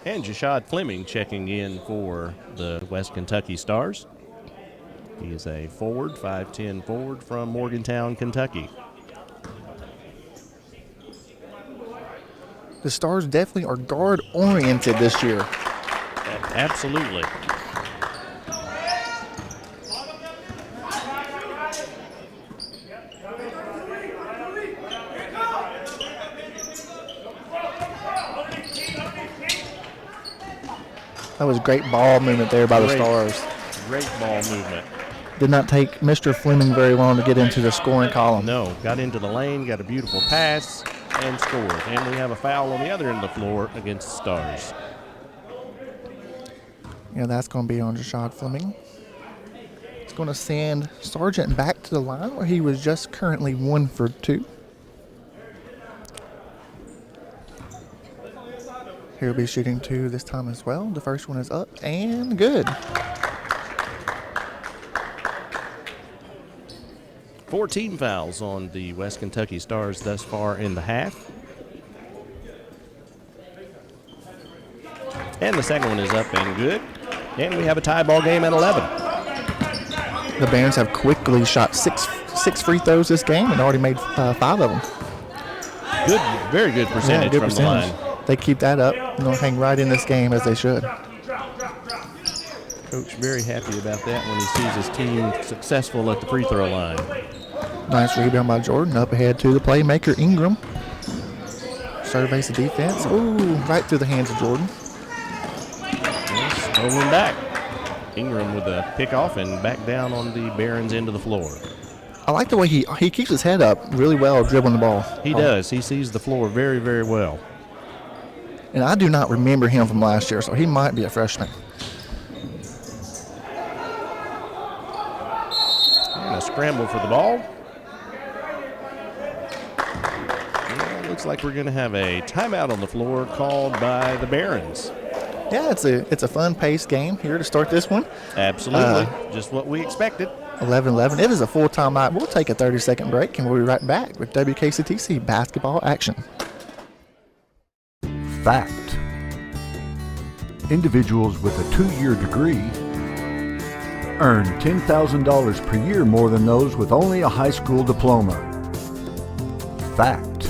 And Jashad Fleming checking in for the West Kentucky Stars. He is a forward, 5'10" forward from Morgantown, Kentucky. The Stars definitely are guard-oriented this year. Absolutely. That was great ball movement there by the Stars. Great ball movement. Did not take Mr. Fleming very long to get into the scoring column. No, got into the lane, got a beautiful pass, and scored. And we have a foul on the other end of the floor against the Stars. Yeah, that's going to be on Jashad Fleming. It's going to send Sargent back to the line where he was just currently 1 for 2. He'll be shooting 2 this time as well. The first one is up and good. 14 fouls on the West Kentucky Stars thus far in the half. And the second one is up and good. And we have a tie ball game at 11. The Barons have quickly shot six free throws this game and already made 5 of them. Good, very good percentage from the line. They keep that up and they'll hang right in this game as they should. Coach very happy about that when he sees his team successful at the free throw line. Nice rebound by Jordan. Up ahead to the playmaker, Ingram. Surveys the defense. Ooh, right through the hands of Jordan. Stolen back. Ingram with a pickoff and back down on the Barons' end of the floor. I like the way he keeps his head up really well dribbling the ball. He does. He sees the floor very, very well. And I do not remember him from last year, so he might be a freshman. And a scramble for the ball. And it looks like we're going to have a timeout on the floor called by the Barons. Yeah, it's a fun-paced game here to start this one. Absolutely. Just what we expected. 11-11. It is a full timeout. We'll take a 30-second break, and we'll be right back with WKCTC basketball action. Fact. Individuals with a 2-year degree earn $10,000 per year more than those with only a high school diploma. Fact.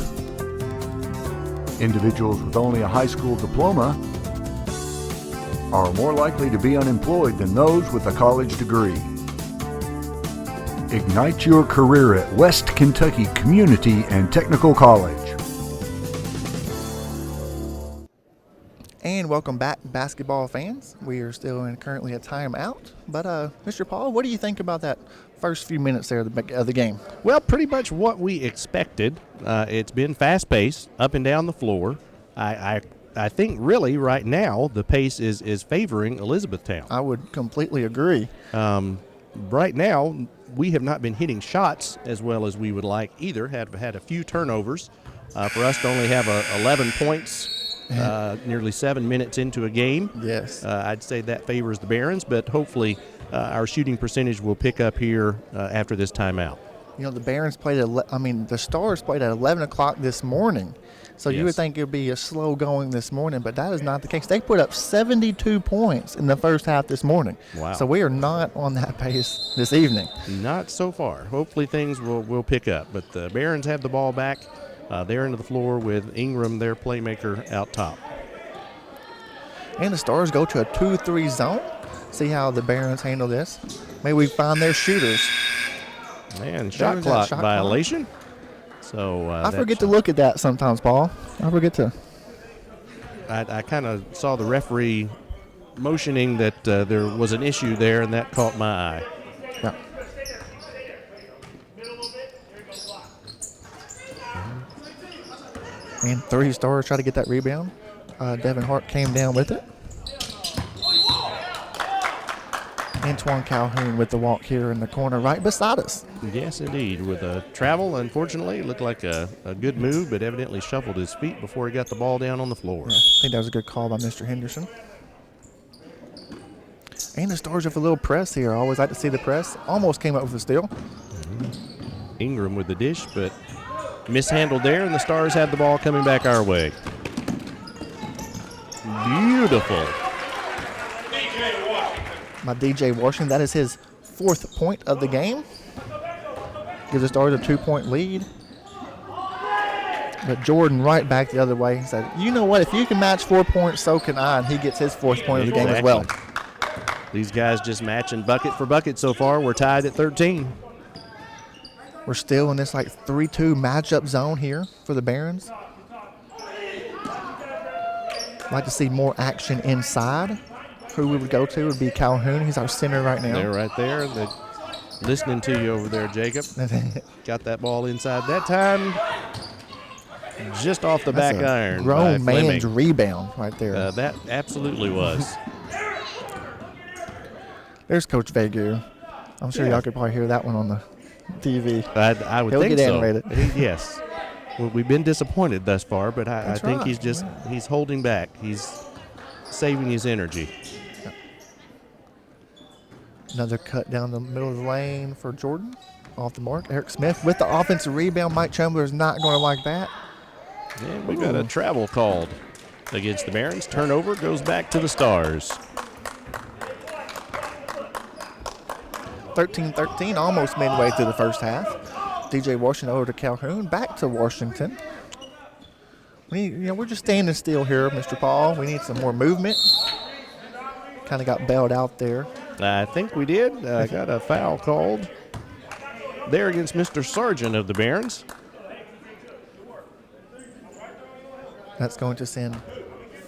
Individuals with only a high school diploma are more likely to be unemployed than those with a college degree. Ignite your career at West Kentucky Community and Technical College. And welcome back, basketball fans. We are still in currently a timeout. But, Mr. Paul, what do you think about that first few minutes there of the game? Well, pretty much what we expected. It's been fast-paced, up and down the floor. I think really right now the pace is favoring Elizabethtown. I would completely agree. Right now we have not been hitting shots as well as we would like either. Have had a few turnovers. For us to only have 11 points nearly 7 minutes into a game. Yes. I'd say that favors the Barons, but hopefully our shooting percentage will pick up here after this timeout. You know, the Barons played the Stars played at 11 o'clock this morning. So you would think it would be a slow going this morning, but that is not the case. They put up 72 points in the first half this morning. Wow. So we are not on that pace this evening. Not so far. Hopefully things will pick up. But the Barons have the ball back. They're into the floor with Ingram, their playmaker, out top. And the Stars go to a 2-3 zone. See how the Barons handle this. Maybe we find their shooters. And shot clock violation. So I forget to look at that sometimes, Paul. I forget to. I kind of saw the referee motioning that there was an issue there, and that caught my eye. Yeah. And 3 Stars try to get that rebound. Devin Hart came down with it. Antoine Calhoun with the walk here in the corner right beside us. Yes, indeed. With a travel, unfortunately, it looked like a good move, but evidently shuffled his feet before he got the ball down on the floor. Yeah, I think that was a good call by Mr. Henderson. And the Stars have a little press here. I always like to see the press. Almost came up with a steal. Ingram with the dish, but mishandled there, and the Stars had the ball coming back our way. Beautiful. By DJ Washington. That is his 4th point of the game. Gives the Stars a 2-point lead. But Jordan right back the other way. He said, you know what? If you can match 4 points, so can I. And he gets his 4th point of the game as well. These guys just matching bucket for bucket so far. We're tied at 13. We're still in this 3-2 matchup zone here for the Barons. Like to see more action inside. Who we would go to would be Calhoun. He's our center right now. They're right there. They're listening to you over there, Jacob. Got that ball inside that time. Just off the back iron. Grown man's rebound right there. That absolutely was. There's Coach Vegu. I'm sure y'all could probably hear that one on the TV. I would He'll think get so. animated. Yes. Well, we've been disappointed thus far, but I think right. he's holding back. He's saving his energy. Another cut down the middle of the lane for Jordan. Off the mark. Eric Smith with the offensive rebound. Mike Chumbler is not going to like that. And we got a travel called against the Barons. Turnover goes back to the Stars. 13-13, almost midway through the first half. DJ Washington over to Calhoun. Back to Washington. We're just standing still here, Mr. Paul. We need some more movement. Kind of got bailed out there. I think we did. Got a foul called there against Mr. Sargent of the Barons. That's going to send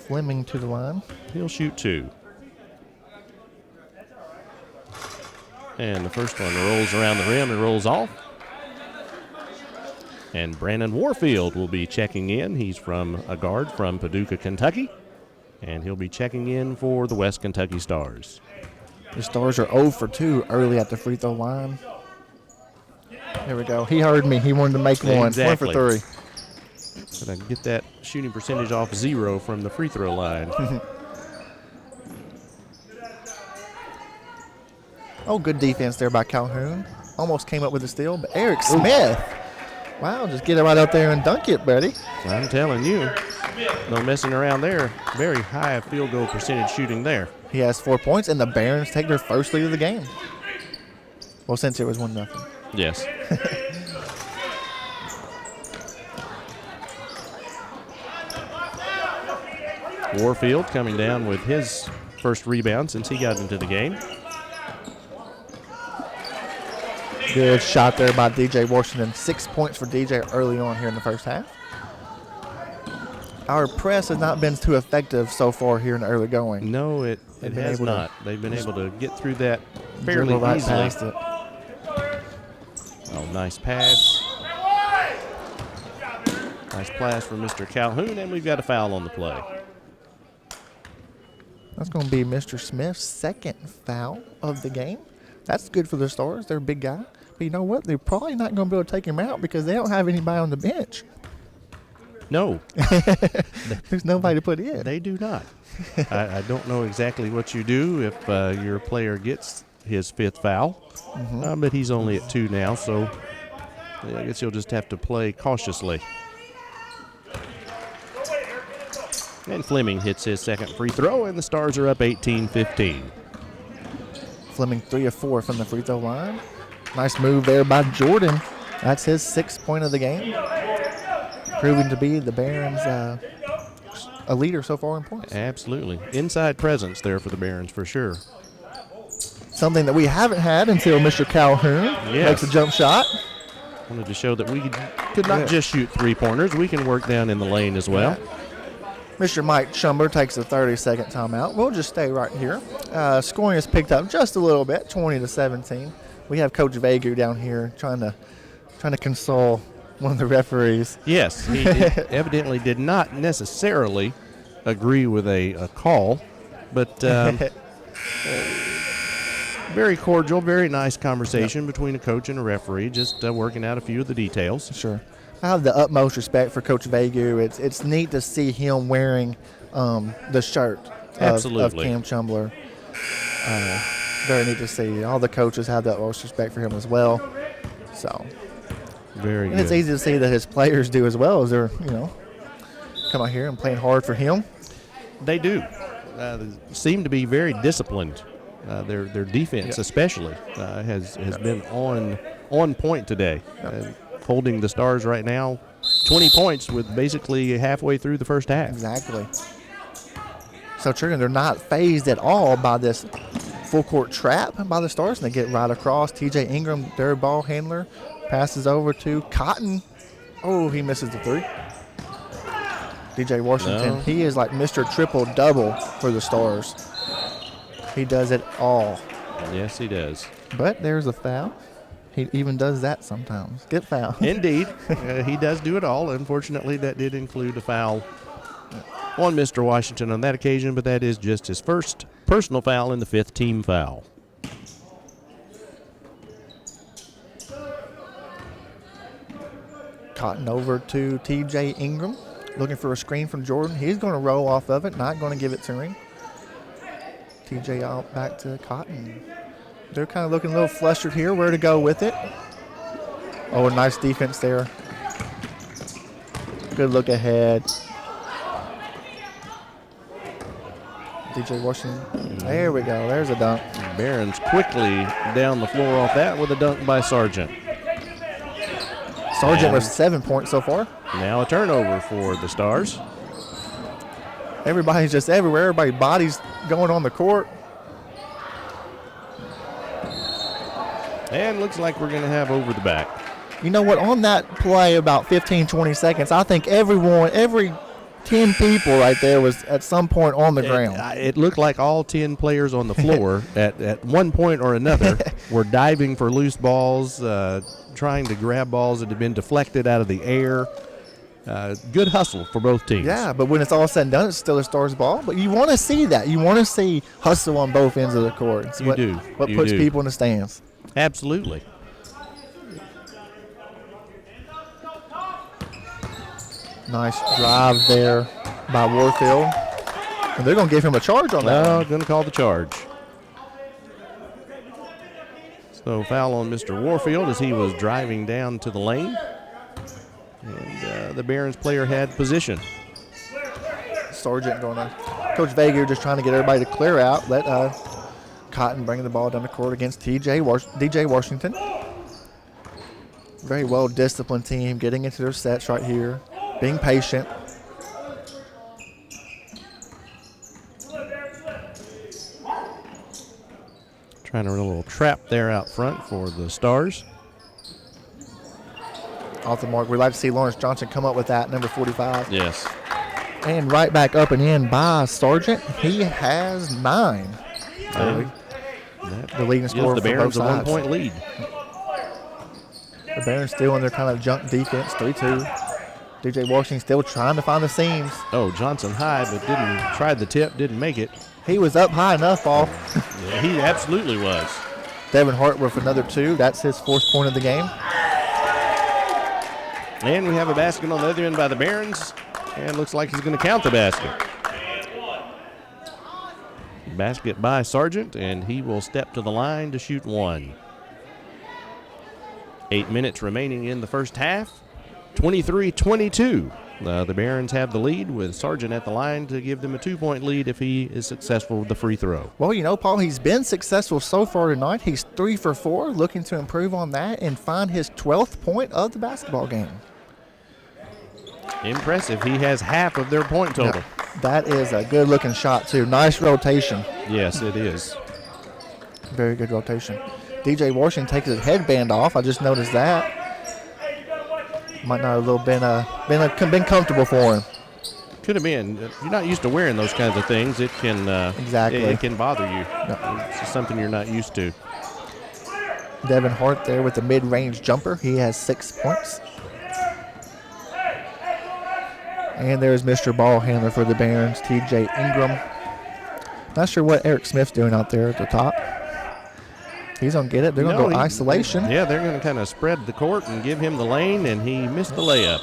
Fleming to the line. He'll shoot 2. And the first one rolls around the rim and rolls off. And Brandon Warfield will be checking in. He's a guard from Paducah, Kentucky. And he'll be checking in for the West Kentucky Stars. The Stars are 0 for 2 early at the free throw line. There we go. He heard me. He wanted to make one. Exactly. 1 for 3. But I can get that shooting percentage off 0 from the free throw line. Oh, good defense there by Calhoun. Almost came up with a steal, but Eric Smith. Wow, just get it right out there and dunk it, buddy. I'm telling you, no messing around there. Very high field goal percentage shooting there. He has 4 points, and the Barons take their first lead of the game. Well, since it was 1-0. Yes. Warfield coming down with his first rebound since he got into the game. Good shot there by DJ Washington. 6 points for DJ early on here in the first half. Our press has not been too effective so far here in the early going. No, it has not. They've been able to get through that fairly right easily. past it. Oh, nice pass. Nice pass from Mr. Calhoun, and we've got a foul on the play. That's going to be Mr. Smith's second foul of the game. That's good for the Stars. They're a big guy. But you know what? They're probably not going to be able to take him out because they don't have anybody on the bench. No. There's nobody to put in. They do not. I don't know exactly what you do if your player gets his 5th foul. But he's only at 2 now, so I guess he'll just have to play cautiously. And Fleming hits his second free throw, and the Stars are up 18-15. Fleming 3 of 4 from the free throw line. Nice move there by Jordan. That's his 6th point of the game. Proving to be the Barons a leader so far in points. Absolutely. Inside presence there for the Barons for sure. Something that we haven't had until Mr. Calhoun makes a jump shot. Wanted to show that we could not just shoot 3-pointers. We can work down in the lane as well. Mr. Mike Chumber takes a 30-second timeout. We'll just stay right here. Scoring has picked up just a little bit, 20-17. We have Coach Vegu down here trying to console one of the referees. Yes, he evidently did not necessarily agree with a call, but very cordial, very nice conversation between a coach and a referee, just working out a few of the details. Sure. I have the utmost respect for Coach Vegu. It's neat to see him wearing the shirt of Cam Chumbler. Very neat to see. All the coaches have the utmost respect for him as well. So, very good. And it's easy to see that his players do as well as they're, come out here and playing hard for him. They do. They seem to be very disciplined. Their defense, especially, has been on point today. Holding the Stars right now 20 points with basically halfway through the first half. Exactly. So true, and they're not phased at all by this full court trap by the Stars, and they get right across. TJ Ingram, their ball handler, passes over to Cotton. Oh, he misses the three. DJ Washington, he is like Mr. Triple-Double for the Stars. He does it all. Yes, he does. But there's a foul. He even does that sometimes. Get fouled. Indeed. He does do it all. Unfortunately, that did include a foul on Mr. Washington on that occasion, but that is just his first personal foul and the 5th team foul. Cotton over to TJ Ingram, looking for a screen from Jordan. He's going to roll off of it, not going to give it to him. TJ out back to Cotton. They're kind of looking a little flustered here. Where to go with it? Oh, nice defense there. Good look ahead. DJ Washington. There we go. There's a dunk. Barons quickly down the floor off that with a dunk by Sargent. Sargent with 7 points so far. Now a turnover for the Stars. Everybody's just everywhere. Everybody's bodies going on the court. And looks like we're going to have over the back. You know what? On that play, about 15, 20 seconds, I think every 10 people right there was at some point on the ground. It looked like all 10 players on the floor at one point or another were diving for loose balls, trying to grab balls that had been deflected out of the air. Good hustle for both teams. Yeah, but when it's all said and done, it's still a Stars ball. But you want to see that. You want to see hustle on both ends of the court. It's what puts people in the stands. Absolutely. Nice drive there by Warfield. And they're going to give him a charge on that. No, going to call the charge. So foul on Mr. Warfield as he was driving down to the lane. And the Barons player had position. Sargent going to Coach Vega just trying to get everybody to clear out. Let Cotton bringing the ball down the court against DJ Washington. Very well disciplined team, getting into their sets right here, being patient. Trying to run a little trap there out front for the Stars. Off the mark. We'd like to see Lawrence Johnson come up with that, number 45. Yes. And right back up and in by Sargent. He has 9. The leading scorer the for Barons both sides. A 1-point lead. The Barons still in their kind of junk defense, 3-2. DJ Washington still trying to find the seams. Oh, Johnson high, but tried the tip, didn't make it. He was up high enough, Paul. Yeah, he absolutely was. Devin Hart with another 2. That's his 4th point of the game. And we have a basket on the other end by the Barons. And looks like he's going to count the basket. Basket by Sargent, and he will step to the line to shoot 1. 8 minutes remaining in the first half. 23-22. The Barons have the lead with Sargent at the line to give them a 2-point lead if he is successful with the free throw. Well, you know, Paul, he's been successful so far tonight. He's 3 for 4, looking to improve on that and find his 12th point of the basketball game. Impressive. He has half of their point total. Yeah, that is a good-looking shot, too. Nice rotation. Yes, it is. Very good rotation. DJ Washington takes his headband off. I just noticed that. Might not have been comfortable for him. Could have been. You're not used to wearing those kinds of things. It can exactly. It can bother you. No. It's just something you're not used to. Devin Hart there with the mid-range jumper. He has 6 points. And there's Mr. Ball Handler for the Barons, TJ Ingram. Not sure what Eric Smith's doing out there at the top. He's going to get it. They're going to go isolation. Yeah, they're going to kind of spread the court and give him the lane, and he missed the layup.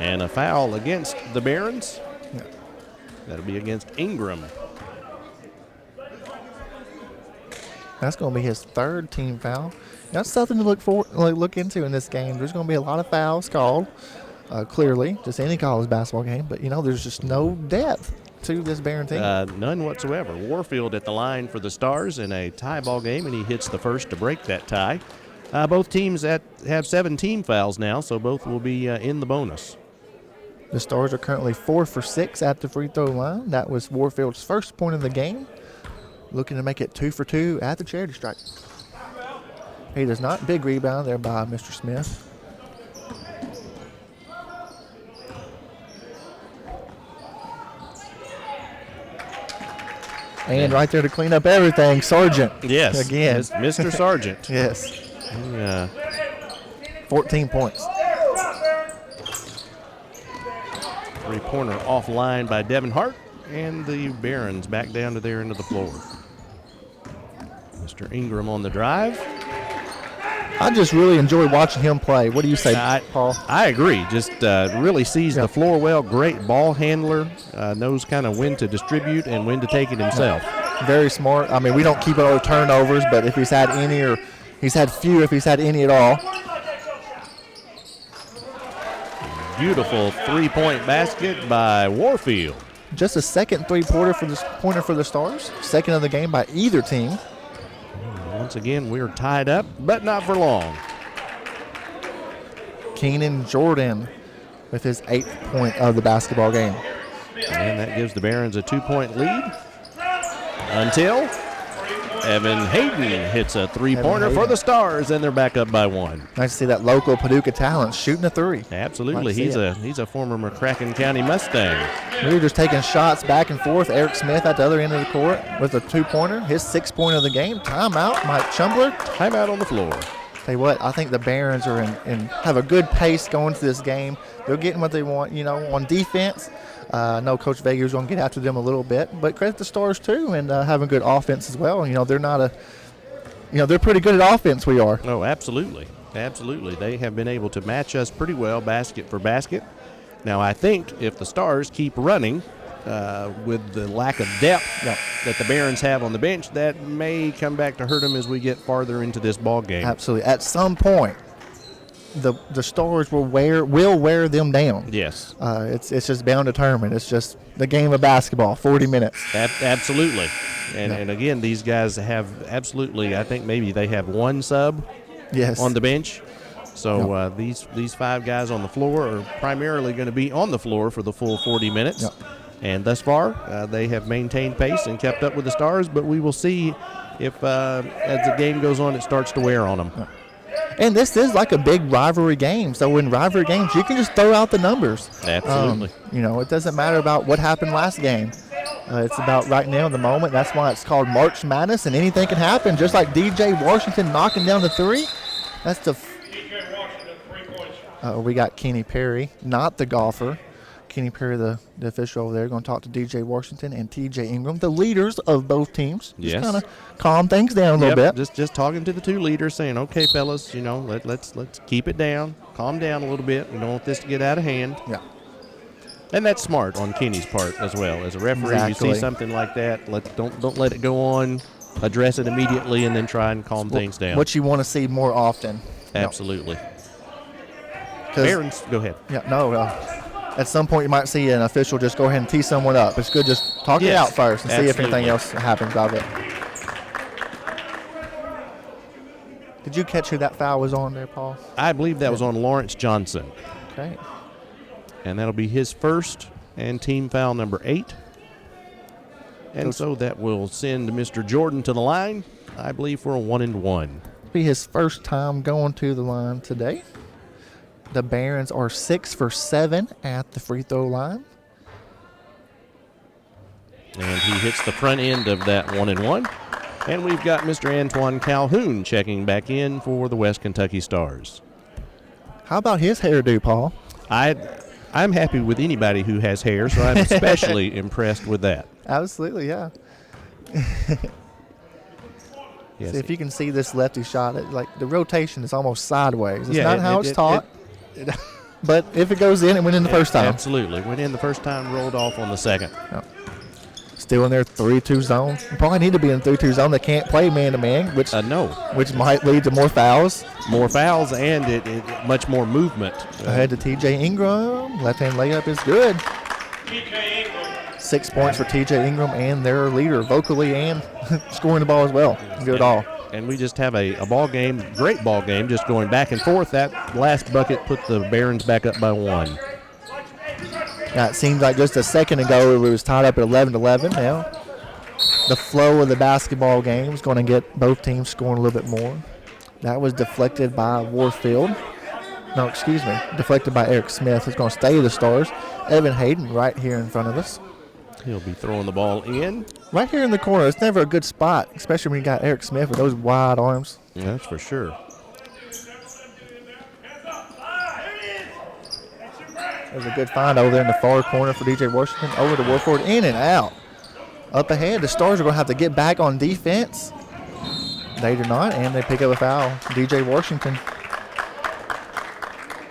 And a foul against the Barons. Yeah. That'll be against Ingram. That's going to be his 3rd team foul. That's something to look into in this game. There's going to be a lot of fouls called. clearly, just any college basketball game. But, there's just no depth to this Barron team. None whatsoever. Warfield at the line for the Stars in a tie ball game, and he hits the first to break that tie. Both teams have 17 fouls now, so both will be in the bonus. The Stars are currently 4 for 6 at the free throw line. That was Warfield's first point of the game. Looking to make it 2 for 2 at the charity stripe. He does not. Big rebound there by Mr. Smith. And right there to clean up everything, Sargent. Yes. Again. Mr. Sargent. Yes. Yeah. 14 points. Three-pointer offline by Devin Hart, and the Barons back down to their end of the floor. Mr. Ingram on the drive. I just really enjoy watching him play. What do you say, Paul? I agree. Just really sees the floor well. Great ball handler. Knows kind of when to distribute and when to take it himself. Very smart. I mean, we don't keep our turnovers, but if he's had any, or he's had few if he's had any at all. Beautiful three-point basket by Warfield. Just a second three-pointer for the Stars. Second of the game by either team. Once again, we're tied up, but not for long. Keenan Jordan with his 8th point of the basketball game. And that gives the Barons a 2-point lead until Evan Hayden hits a three-pointer for the Stars, and they're back up by 1. Nice to see that local Paducah talent shooting a three. Absolutely. He's a former McCracken County Mustang. We were just taking shots back and forth. Eric Smith at the other end of the court with a 2-pointer. His 6th point of the game. Timeout, Mike Chumbler. Timeout on the floor. Tell you what, I think the Barons are have a good pace going to this game. They're getting what they want, on defense. I know Coach Vega's going to get after them a little bit, but credit the Stars too, and having good offense as well. They're not they're pretty good at offense. We are. Oh, absolutely, absolutely. They have been able to match us pretty well, basket for basket. Now, I think if the Stars keep running with the lack of depth that the Barons have on the bench, that may come back to hurt them as we get farther into this ball game. Absolutely. At some point, the Stars will wear them down. Yes. It's just bound to determine. It's just the game of basketball, 40 minutes. Absolutely. And again, these guys have absolutely, I think maybe they have one sub on the bench. So these 5 guys on the floor are primarily going to be on the floor for the full 40 minutes. Yep. And thus far, they have maintained pace and kept up with the Stars, but we will see if as the game goes on, it starts to wear on them. Yep. And this is like a big rivalry game. So in rivalry games, you can just throw out the numbers. Absolutely. It doesn't matter about what happened last game. It's about right now in the moment. That's why it's called March Madness, and anything can happen. Just like DJ Washington knocking down the three. That's the we got Kenny Perry, not the golfer. Kenny Perry, the official over there, going to talk to DJ Washington and TJ Ingram, the leaders of both teams. Just kind of calm things down a little bit. Just talking to the 2 leaders, saying, "Okay, fellas, let's keep it down, calm down a little bit. We don't want this to get out of hand." Yeah. And that's smart on Kenny's part as well. As a referee, Exactly. you see something like that, don't let it go on. Address it immediately, and then try and calm things down. What you want to see more often. Absolutely. Barons, go ahead. Yeah. No. At some point, you might see an official just go ahead and tee someone up. It's good just talk it out first and see if anything else happens out of it. Did you catch who that foul was on there, Paul? I believe that was on Lawrence Johnson. Okay. And that'll be his first and team foul number 8. And so that will send Mr. Jordan to the line, I believe, for a 1-and-1. Be his first time going to the line today. The Barons are 6 for 7 at the free throw line. And he hits the front end of that 1-and-1. And we've got Mr. Antoine Calhoun checking back in for the West Kentucky Stars. How about his hairdo, Paul? I'm happy with anybody who has hair, so I'm especially impressed with that. Absolutely, yeah. Yes. See, if you can see this lefty shot, the rotation is almost sideways. It's not how it's taught. But if it goes in, it went in the first time. Absolutely. Went in the first time, rolled off on the second. Yep. Still in their 3-2 zone. Probably need to be in 3-2 zone. They can't play man-to-man, which No. which might lead to more fouls. More fouls and it much more movement. Ahead to TJ Ingram. Left-hand layup is good. 6 points for TJ Ingram and their leader vocally and scoring the ball as well. Good all. And we just have a ball game, great ball game, just going back and forth. That last bucket put the Barons back up by 1. Now, it seems like just a second ago it was tied up at 11-11. Now, the flow of the basketball game is going to get both teams scoring a little bit more. That was deflected by Warfield. No, excuse me. Deflected by Eric Smith. It's going to stay the Stars. Evan Hayden right here in front of us. He'll be throwing the ball in. Right here in the corner. It's never a good spot, especially when you got Eric Smith with those wide arms. Yeah, that's for sure. There's a good find over there in the far corner for DJ Washington. Over to Warford, in and out. Up ahead, the Stars are going to have to get back on defense. They do not, and they pick up a foul. DJ Washington.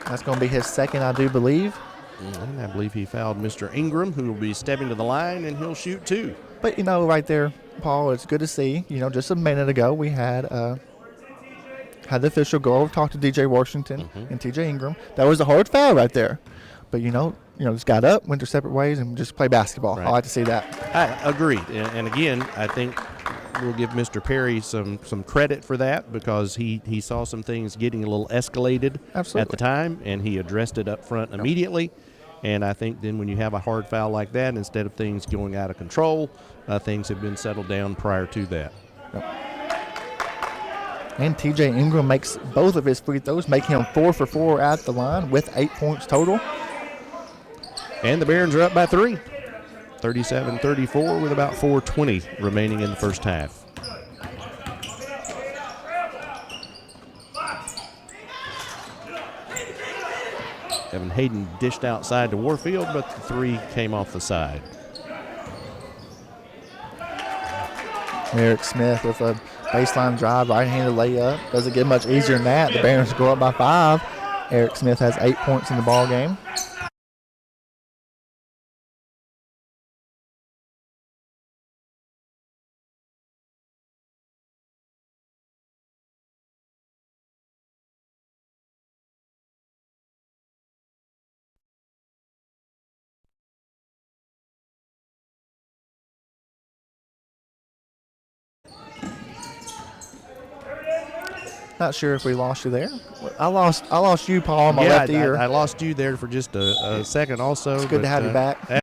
That's going to be his second, I do believe. And I believe he fouled Mr. Ingram, who will be stepping to the line, and he'll shoot 2. But, right there, Paul, it's good to see. Just a minute ago we had the official go over, talk to DJ Washington and TJ Ingram. That was a hard foul right there. But, just got up, went their separate ways, and just play basketball. Right. I like to see that. I agree. And again, I think we'll give Mr. Perry some credit for that because he saw some things getting a little escalated at the time, and he addressed it up front immediately. And I think then when you have a hard foul like that, instead of things going out of control, things have been settled down prior to that. Yep. And TJ Ingram makes both of his free throws, making him 4 for 4 at the line with 8 points total. And the Barons are up by 3, 37-34 with about 4:20 remaining in the first half. Evan Hayden dished outside to Warfield, but the 3 came off the side. Eric Smith with a baseline drive, right-handed layup. Doesn't get much easier than that. The Barons go up by 5. Eric Smith has 8 points in the ball game. Not sure if we lost you there. I lost you, Paul, on my left ear. I lost you there for just a second also. It's good to have you back.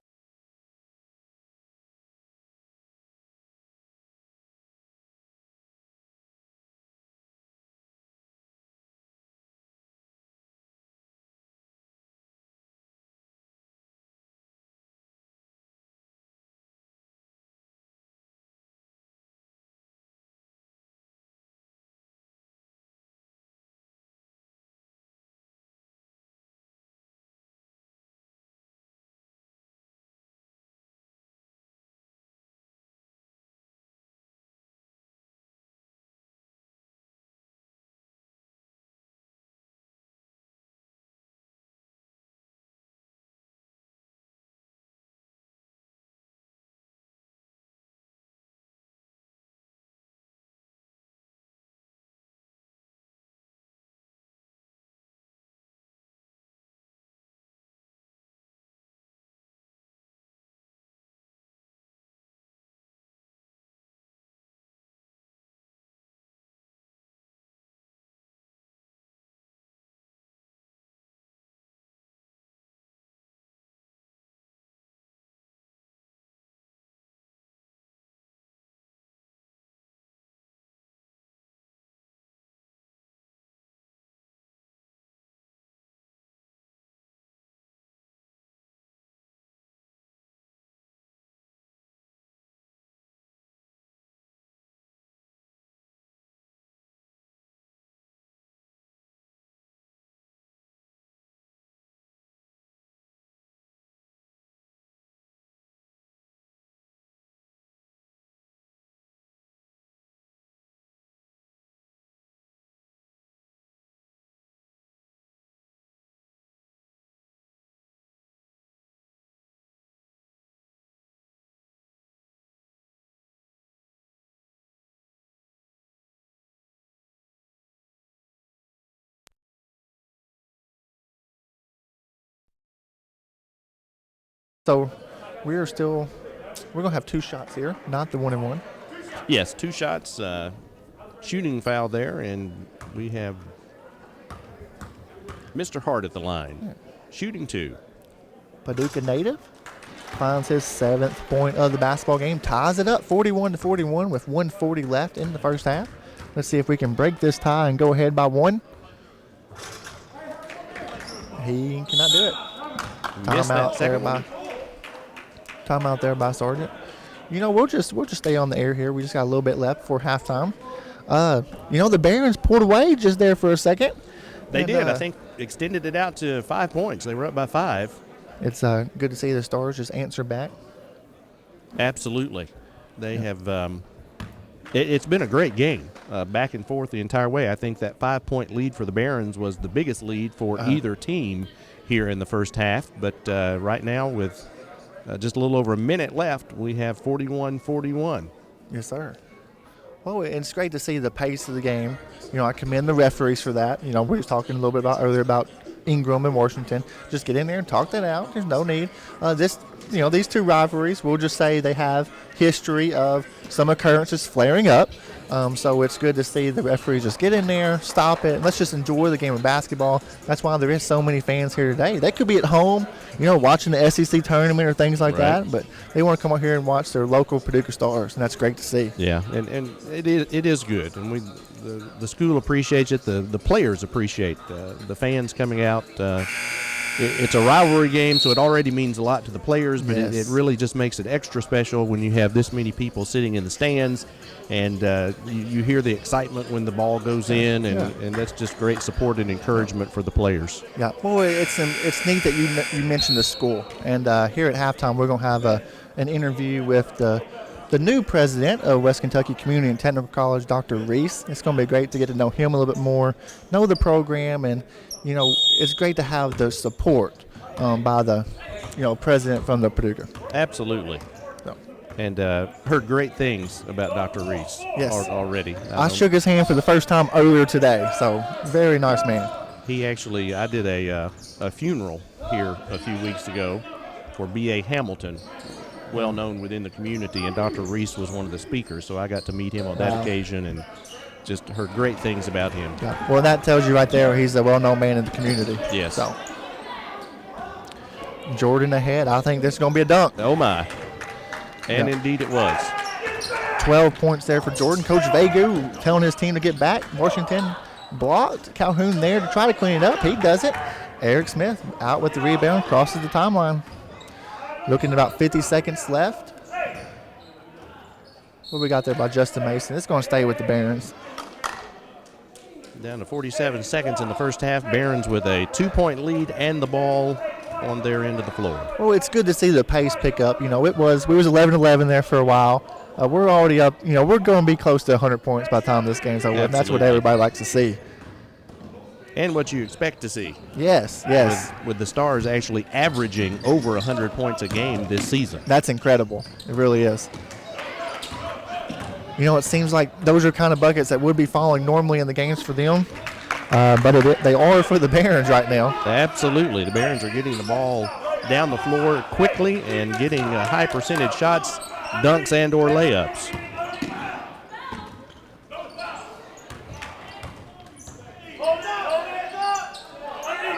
So we're going to have 2 shots here, not the 1-and-1. Yes, 2 shots, shooting foul there, and we have Mr. Hart at the line. Shooting 2. Paducah native finds his 7th point of the basketball game, ties it up 41-41 with 1:40 left in the first half. Let's see if we can break this tie and go ahead by 1. He cannot do it. Timeout there by Sargent. We'll just stay on the air here. We just got a little bit left before halftime. The Barons pulled away just there for a second. They did. I think extended it out to 5 points. They were up by 5. It's good to see the Stars just answer back. Absolutely. They have it's been a great game, back and forth the entire way. I think that 5-point lead for the Barons was the biggest lead for either team here in the first half. But right now, with just a little over a minute left, we have 41-41. Yes, sir. Well, it's great to see the pace of the game. I commend the referees for that. We were talking a little bit earlier about Ingram and Washington. Just get in there and talk that out. There's no need. These 2 rivalries, we'll just say they have history of some occurrences flaring up. So it's good to see the referees just get in there, stop it, and let's just enjoy the game of basketball. That's why there is so many fans here today. They could be at home, watching the SEC tournament or things like that, but they want to come out here and watch their local Paducah Stars, and that's great to see. Yeah, and it is good, and the school appreciates it. The players appreciate the fans coming out. It's a rivalry game, so it already means a lot to the players, but it really just makes it extra special when you have this many people sitting in the stands, and you hear the excitement when the ball goes in, and that's just great support and encouragement for the players. Yeah, well, it's neat that you mentioned the school, and here at halftime we're going to have an interview with the new president of West Kentucky Community and Technical College, Dr. Reese. It's going to be great to get to know him a little bit more, know the program, and it's great to have the support by the president from the Paducah. Absolutely. So. And heard great things about Dr. Reese already. I shook his hand for the first time earlier today, so very nice man. I did a funeral here a few weeks ago for B.A. Hamilton, well known within the community, and Dr. Reese was one of the speakers, so I got to meet him on that occasion and just heard great things about him. Yeah. Well, that tells you right there he's a well-known man in the community. Yes. So, Jordan ahead. I think this is going to be a dunk. Oh, my. And indeed it was. 12 points there for Jordan. Coach Vegu telling his team to get back. Washington blocked. Calhoun there to try to clean it up. He does it. Eric Smith out with the rebound, crosses the timeline. Looking at about 50 seconds left. What we got there by Justin Mason? It's going to stay with the Barons. Down to 47 seconds in the first half. Barons with a 2-point lead and the ball on their end of the floor. Well, it's good to see the pace pick up. We was 11-11 there for a while. We're already up. We're going to be close to 100 points by the time this game's over. And that's what everybody likes to see. And what you expect to see. Yes. With the Stars actually averaging over 100 points a game this season. That's incredible. It really is. It seems like those are kind of buckets that would be falling normally in the games for them, but they are for the Barons right now. Absolutely. The Barons are getting the ball down the floor quickly and getting high percentage shots, dunks, and or layups.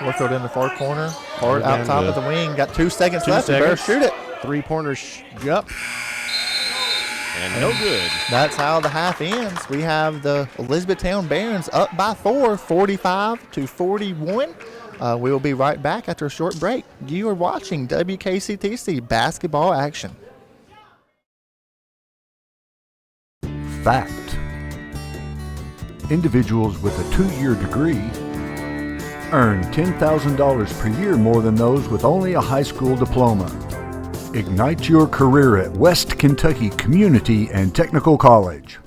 Warfield in the far corner. Hart out top of the wing. Got 2 seconds left. Better shoot it. 3-pointer up. And no good. That's how the half ends. We have the Elizabethtown Barons up by 4, 45-41. We will be right back after a short break. You are watching WKCTC basketball action. Fact. Individuals with a 2-year degree earn $10,000 per year more than those with only a high school diploma. Ignite your career at West Kentucky Community and Technical College.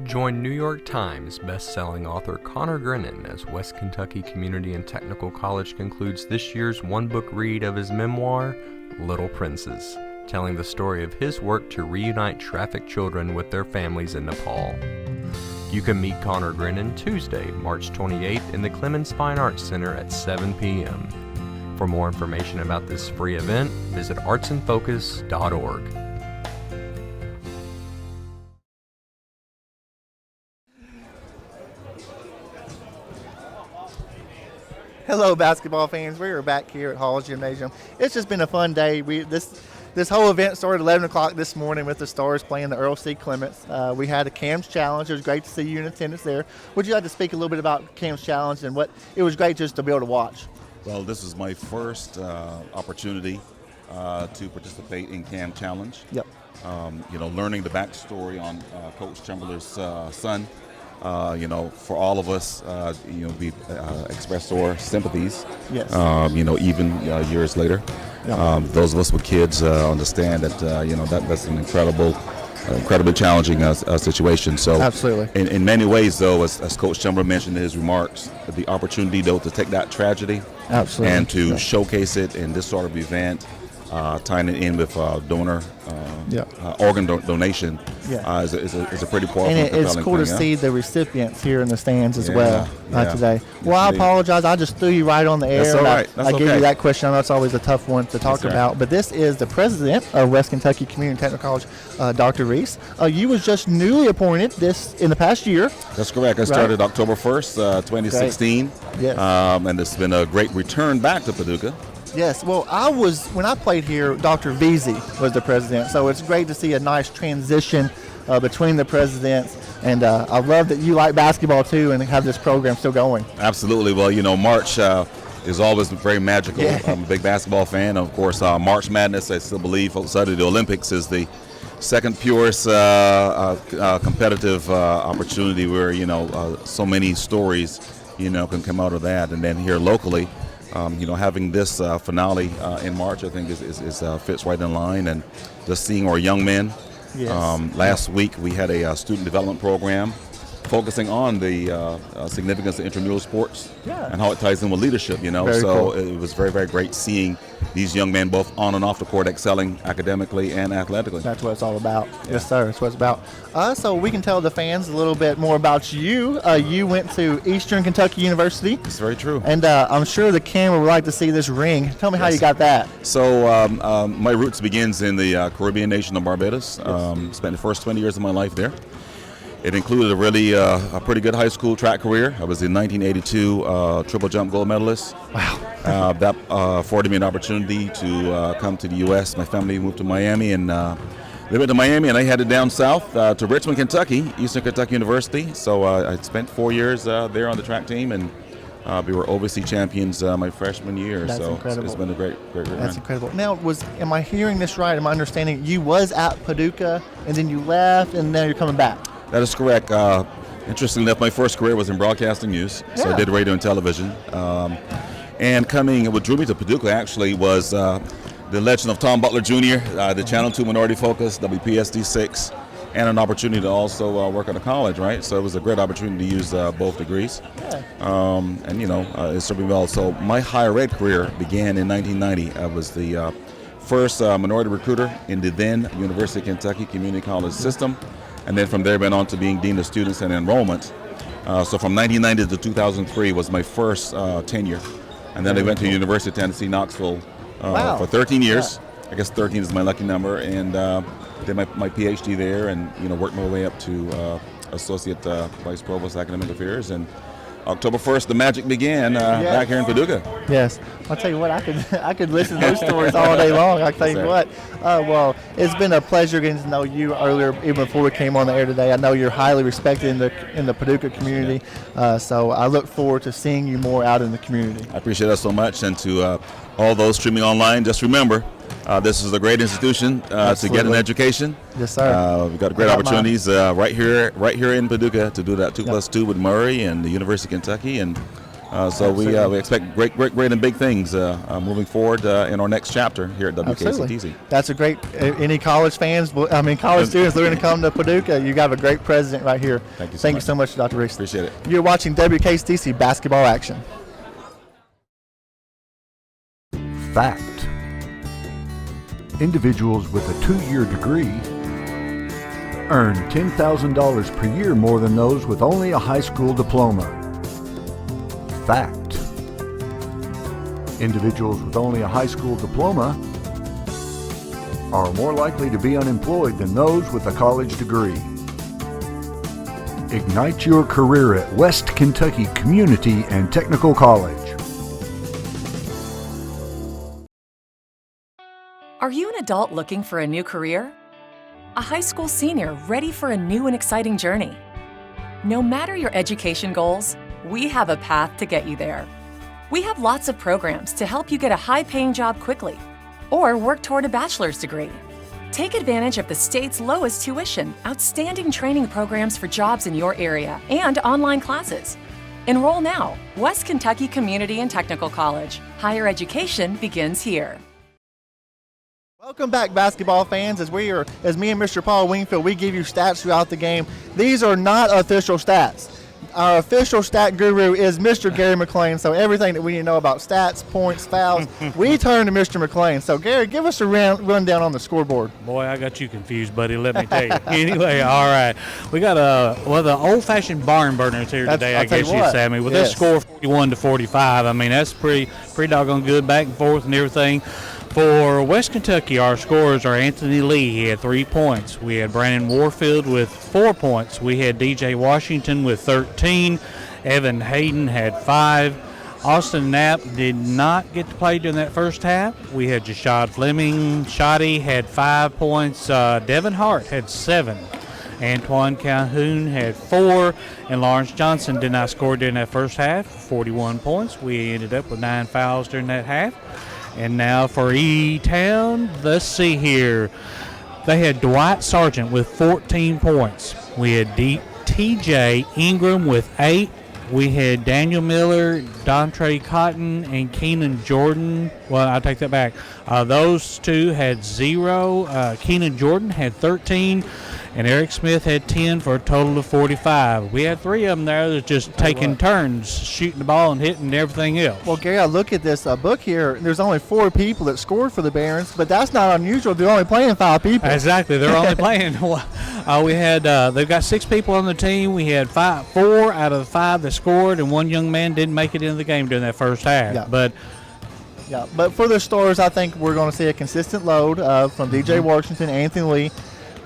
Join New York Times best-selling author Connor Grennan as West Kentucky Community and Technical College concludes this year's one-book read of his memoir, Little Princes, telling the story of his work to reunite trafficked children with their families in Nepal. You can meet Connor Grennan Tuesday, March 28th in the Clemens Fine Arts Center at 7 p.m. For more information about this free event, visit artsandfocus.org. Hello, basketball fans. We are back here at Hall's Gymnasium. It's just been a fun day. This whole event started at 11 o'clock this morning with the Stars playing the Earl C. Clements. We had a CAMS Challenge. It was great to see you in attendance there. Would you like to speak a little bit about CAMS Challenge and what it was great just to be able to watch? Well, this was my first opportunity to participate in CAMS Challenge. Yep. Learning the backstory on Coach Chumbler's son. For all of us, we express our sympathies. Yes. Even years later, those of us with kids understand that that's an incredibly challenging situation. So, absolutely. In many ways, though, as Coach Chumbler mentioned in his remarks, the opportunity though to take that tragedy, absolutely, and to showcase it in this sort of event, tying it in with donor organ donation is a pretty powerful and it's cool thing, to see the recipients here in the stands as well today. Well, I apologize. I just threw you right on the air. That's all right. I gave you that question. I know it's always a tough one to talk about, but this is the president of West Kentucky Community Technical College, Dr. Reese. You was just newly appointed in the past year. That's correct. I started October 1st, 2016. Yes. And it's been a great return back to Paducah. Yes, well, when I played here, Dr. Veazey was the president, so it's great to see a nice transition between the presidents, and I love that you like basketball too and have this program still going. Absolutely. Well, March is always very magical. Yeah. I'm a big basketball fan. Of course, March Madness, I still believe, outside of the Olympics, is the second purest competitive opportunity where, so many stories, can come out of that. And then here locally, having this finale in March, I think is fits right in line, and just seeing our young men. Yes. Last week we had a student development program focusing on the significance of intramural sports and how it ties in with leadership. Very cool. It was very, very great seeing these young men both on and off the court excelling academically and athletically. That's what it's all about. Yes, sir. That's what it's about. So we can tell the fans a little bit more about you. You went to Eastern Kentucky University. It's very true. And I'm sure the camera would like to see this ring. Tell me how you got that. So my roots begins in the Caribbean nation of Barbados. Spent the first 20 years of my life there. It included a pretty good high school track career. I was the 1982 triple jump gold medalist. Wow. That afforded me an opportunity to come to the U.S. My family moved to Miami, and they went to Miami, and I headed down south to Richmond, Kentucky, Eastern Kentucky University. So I spent 4 years there on the track team, and we were overseas champions my freshman year. That's so incredible. It's been a great run. That's incredible. Now, am I hearing this right? Am I understanding you was at Paducah, and then you left, and now you're coming back? That is correct. Interestingly enough, my first career was in broadcasting news, so I did radio and television. And what drew me to Paducah actually was the legend of Tom Butler Jr., the Channel 2 Minority Focus, WPSD 6, and an opportunity to also work at a college, right? So it was a great opportunity to use both degrees. It served me well. So my higher ed career began in 1990. I was the first minority recruiter in the then University of Kentucky Community College system. And then from there, went on to being Dean of Students and Enrollment. So from 1990 to 2003 was my first tenure. And then I went to University of Tennessee, Knoxville for 13 years. I guess 13 is my lucky number. And did my PhD there, and worked my way up to Associate Vice Provost Academic Affairs. And October 1st, the magic began back here in Paducah. Yes. I'll tell you what, I could listen to those stories all day long. I'll tell you what. Well, it's been a pleasure getting to know you earlier, even before we came on the air today. I know you're highly respected in the Paducah community, so I look forward to seeing you more out in the community. I appreciate that so much. And to all those streaming online, just remember, this is a great institution to get an education. Yes, sir. We've got great opportunities right here in Paducah to do that 2+2 with Murray and the University of Kentucky, and So we expect great and big things moving forward in our next chapter here at WKCTC. Absolutely. That's a great. Any college fans, college students that are going to come to Paducah, you have a great president right here. Thank you so much, Dr. Reese. Appreciate it. You're watching WKCTC basketball action. Fact. Individuals with a 2-year degree earn $10,000 per year more than those with only a high school diploma. Fact. Individuals with only a high school diploma are more likely to be unemployed than those with a college degree. Ignite your career at West Kentucky Community and Technical College. Are you an adult looking for a new career? A high school senior ready for a new and exciting journey? No matter your education goals, we have a path to get you there. We have lots of programs to help you get a high-paying job quickly or work toward a bachelor's degree. Take advantage of the state's lowest tuition, outstanding training programs for jobs in your area, and online classes. Enroll now. West Kentucky Community and Technical College. Higher education begins here. Welcome back, basketball fans. As me and Mr. Paul Wingfield, we give you stats throughout the game. These are not official stats. Our official stat guru is Mr. Gary McLean, so everything that we need to know about stats, points, fouls, we turn to Mr. McLean. So, Gary, give us a rundown on the scoreboard. Boy, I got you confused, buddy. Let me tell you. Anyway, all right. We got the old-fashioned barn burners here today, I guess you'd say. With this score 41-45, that's pretty doggone good, back and forth and everything. For West Kentucky, our scorers are Anthony Lee. He had 3 points. We had Brandon Warfield with 4 points. We had DJ Washington with 13. Evan Hayden had 5. Austin Knapp did not get to play during that first half. We had Jashad Fleming. Shoddy had 5 points. Devin Hart had 7. Antoine Calhoun had 4. And Lawrence Johnson did not score during that first half, 41 points. We ended up with 9 fouls during that half. And now for E-Town, let's see here. They had Dwight Sargent with 14 points. We had TJ Ingram with 8. We had Daniel Miller, Dontre Cotton, and Keenan Jordan. Well, I take that back. Those two had 0. Keenan Jordan had 13. And Eric Smith had 10 for a total of 45. We had 3 of them there that just taking turns, shooting the ball and hitting everything else. Well, Gary, I look at this book here. There's only 4 people that scored for the Barons, but that's not unusual. They're only playing 5 people. Exactly. They're only playing. We had they've got 6 people on the team. We had 4 out of the 5 that scored, and 1 young man didn't make it into the game during that first half. Yeah. But for the Stars, I think we're going to see a consistent load from DJ Washington, Anthony Lee.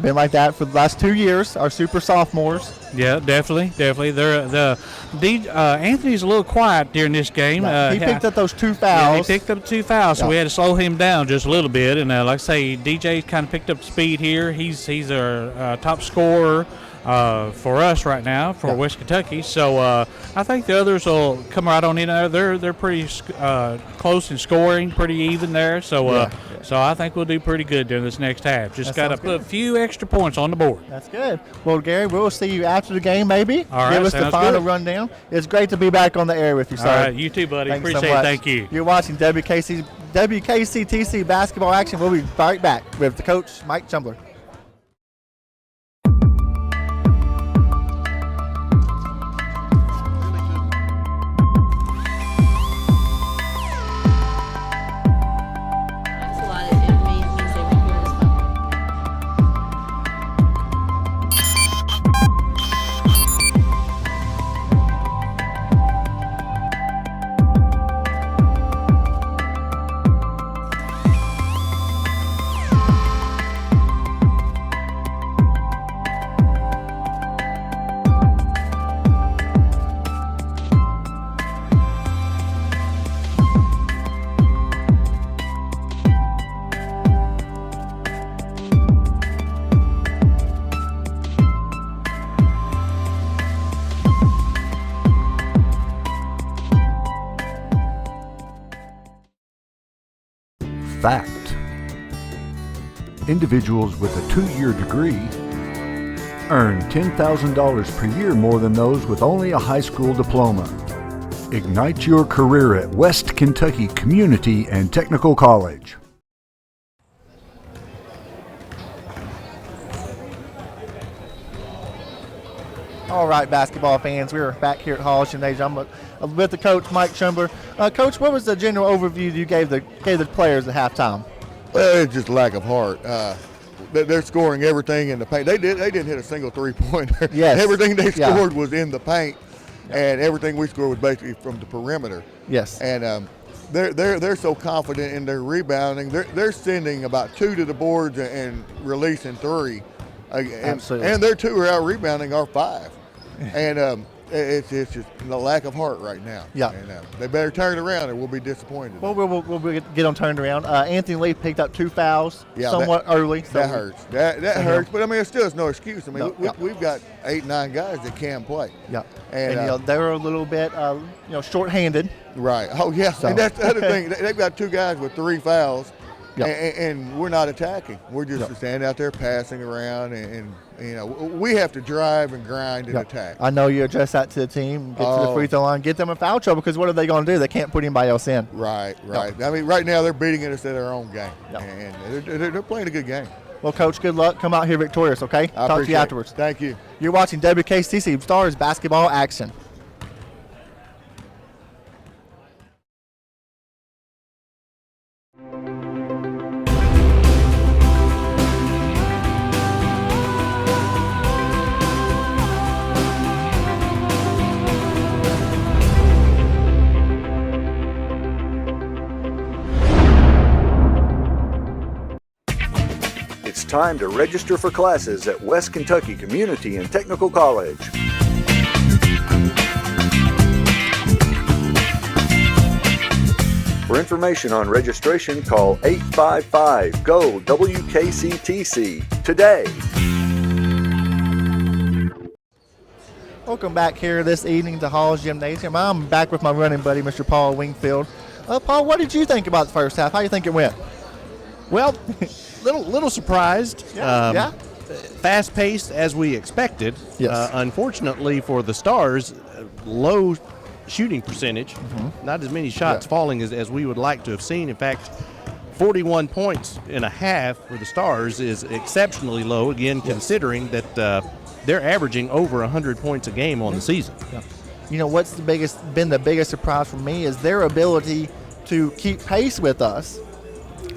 Been like that for the last 2 years. Our super sophomores. Yeah, definitely. They're Anthony's a little quiet during this game. He picked up those 2 fouls. Yeah, he picked up 2 fouls, so we had to slow him down just a little bit. And like I say, DJ kind of picked up speed here. He's our top scorer for us right now for West Kentucky. So I think the others will come right on in there. They're pretty close in scoring, pretty even there. So so I think we'll do pretty good during this next half. Just got to put a few extra points on the board. That's good. Well, Gary, we'll see you after the game, maybe. All right, give us the final rundown. It's great to be back on the air with you, sir. All right, you too, buddy. Thanks Appreciate so much. it. Thank you. You're watching WKCTC basketball action. We'll be right back with the coach, Mike Chumbler. Fact. Individuals with a 2-year degree earn $10,000 per year more than those with only a high school diploma. Ignite your career at West Kentucky Community and Technical College. All right, basketball fans, we're back here at Hall Gymnasium. I'm with the coach, Mike Chumbler. Coach, what was the general overview you gave the players at halftime? Well, it's just lack of heart. They're scoring everything in the paint. They didn't hit a single three-pointer. Yes. Everything they scored was in the paint, and everything we scored was basically from the perimeter. Yes. And they're so confident in their rebounding. They're sending about 2 to the boards and releasing 3. Absolutely. And their 2 are out rebounding our 5. And it's just the lack of heart right now. Yeah. And they better turn it around or we'll be disappointed. Well, we'll get them turned around. Anthony Lee picked up 2 fouls somewhat early. That hurts. That hurts. But, I mean, it still is no excuse. I mean, we've got 8, 9 guys that can play. Yeah. And they were a little bit, short-handed. Right. Oh, yeah. So. And that's the other thing. They've got 2 guys with 3 fouls. And we're not attacking. We're just standing out there passing around, and we have to drive and grind and attack. I know you address that to the team, get to the free throw line, get them in foul trouble, because what are they going to do? They can't put anybody else in. Right. I mean, right now they're beating us at our own game, and they're playing a good game. Well, Coach, good luck. Come out here victorious, okay? Talk to you afterwards. Thank you. You're watching WKCTC Stars Basketball Action. It's time to register for classes at West Kentucky Community and Technical College. For information on registration, call 855-GO-WKCTC today. Welcome back here this evening to Hall's Gymnasium. I'm back with my running buddy, Mr. Paul Wingfield. Paul, what did you think about the first half? How do you think it went? Well, little surprised. Fast-paced as we expected. Yes. Unfortunately for the Stars, low shooting percentage. Not as many shots falling as we would like to have seen. In fact, 41 points in a half for the Stars is exceptionally low, again, considering that they're averaging over 100 points a game on the season. Yeah. You know, what's been the biggest surprise for me is their ability to keep pace with us.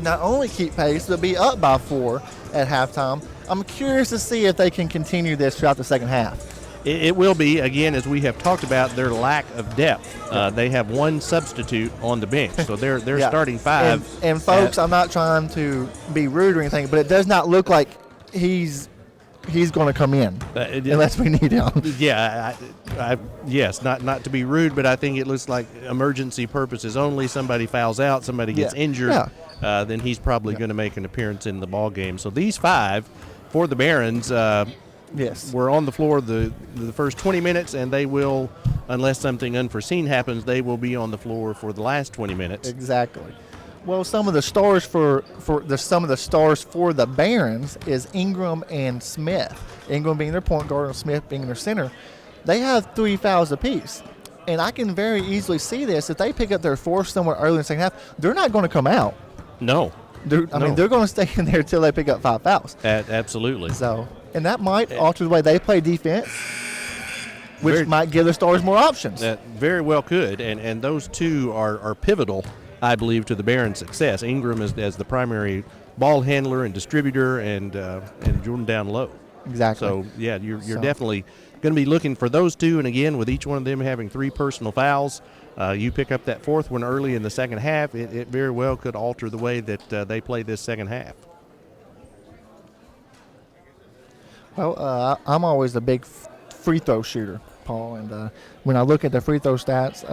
Not only keep pace, but be up by 4 at halftime. I'm curious to see if they can continue this throughout the second half. It will be, again, as we have talked about, their lack of depth. They have 1 substitute on the bench, so they're starting 5. And folks, I'm not trying to be rude or anything, but it does not look like he's going to come in unless we need him. Yeah, yes, not to be rude, but I think it looks like emergency purposes only. Somebody fouls out, somebody gets injured, then he's probably going to make an appearance in the ball game. So these 5 for the Barons, were on the floor the first 20 minutes, and they will, unless something unforeseen happens, they will be on the floor for the last 20 minutes. Exactly. Well, some of the stars for the Barons is Ingram and Smith. Ingram being their point guard and Smith being their center. They have 3 fouls apiece. And I can very easily see this. If they pick up their 4th somewhere early in the second half, they're not going to come out. No. I mean, they're going to stay in there until they pick up 5 fouls. Absolutely. So, and that might alter the way they play defense, which might give the Stars more options. That very well could. And those 2 are pivotal, I believe, to the Barons' success. Ingram as the primary ball handler and distributor, and Jordan down low. Exactly. So, yeah, you're definitely going to be looking for those 2. And, again, with each one of them having 3 personal fouls, you pick up that 4th one early in the second half, it very well could alter the way that they play this second half. Well, I'm always a big free throw shooter, Paul. And when I look at the free throw stats,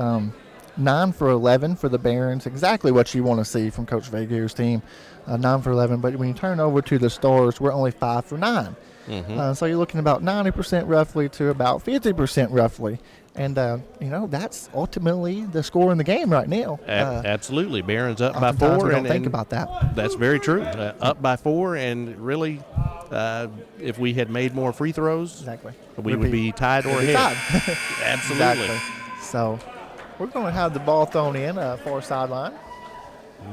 9 for 11 for the Barons, exactly what you want to see from Coach Veguer's team, 9 for 11. But when you turn over to the Stars, we're only 5 for 9. So you're looking about 90% roughly to about 50% roughly. And, that's ultimately the score in the game right now. Absolutely. Barons up by 4. We don't think about that. That's very true. Up by 4, and really, if we had made more free throws, we would be tied or ahead. Absolutely. Absolutely. So, We're going to have the ball thrown in far sideline.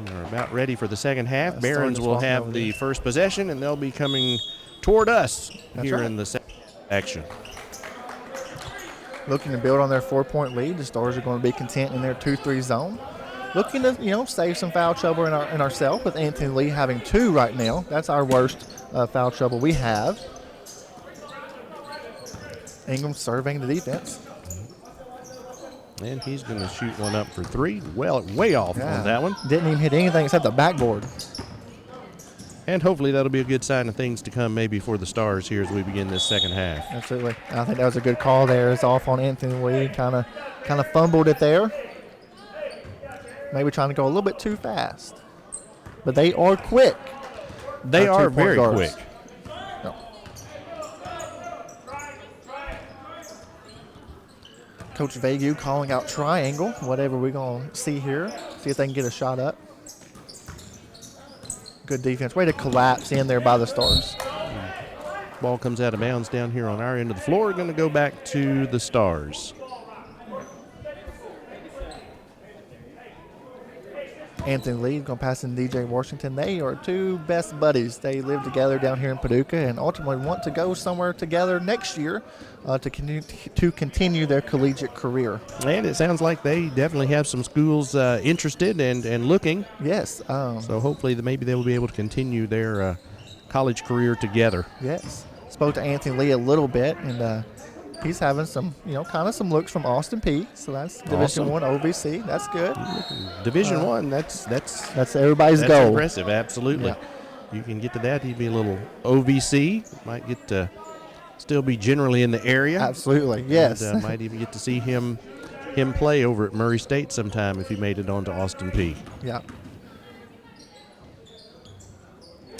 We're about ready for the second half. Barons will have the first possession, and they'll be coming toward us in the second action. Looking to build on their 4-point lead. The Stars are going to be content in their 2-3 zone. Looking to, save some foul trouble in ourselves with Anthony Lee having 2 right now. That's our worst foul trouble we have. Ingram surveying the defense. And he's going to shoot one up for 3. Well, way off on that one. Didn't even hit anything except the backboard. And hopefully that'll be a good sign of things to come maybe for the Stars here as we begin this second half. Absolutely. I think that was a good call there. It's off on Anthony Lee. Kind of fumbled it there. Maybe trying to go a little bit too fast. But they are quick. They are very quick. No. Coach Vague calling out triangle, whatever we're going to see here. See if they can get a shot up. Good defense. Way to collapse in there by the Stars. Ball comes out of bounds down here on our end of the floor. Going to go back to the Stars. Anthony Lee going to pass in DJ Washington. They are 2 best buddies. They live together down here in Paducah and ultimately want to go somewhere together next year to continue their collegiate career. And it sounds like they definitely have some schools interested and looking. Yes. So hopefully maybe they will be able to continue their college career together. Yes. Spoke to Anthony Lee a little bit, and he's having some, kind of some looks from Austin Peay. So that's Division I OVC. That's good. Division I. That's everybody's goal. Impressive. Absolutely. Yeah. You can get to that. He'd be a little OVC. Might get to still be generally in the area. Absolutely. Yes. And, might even get to see him play over at Murray State sometime if he made it on to Austin Peay. Yeah.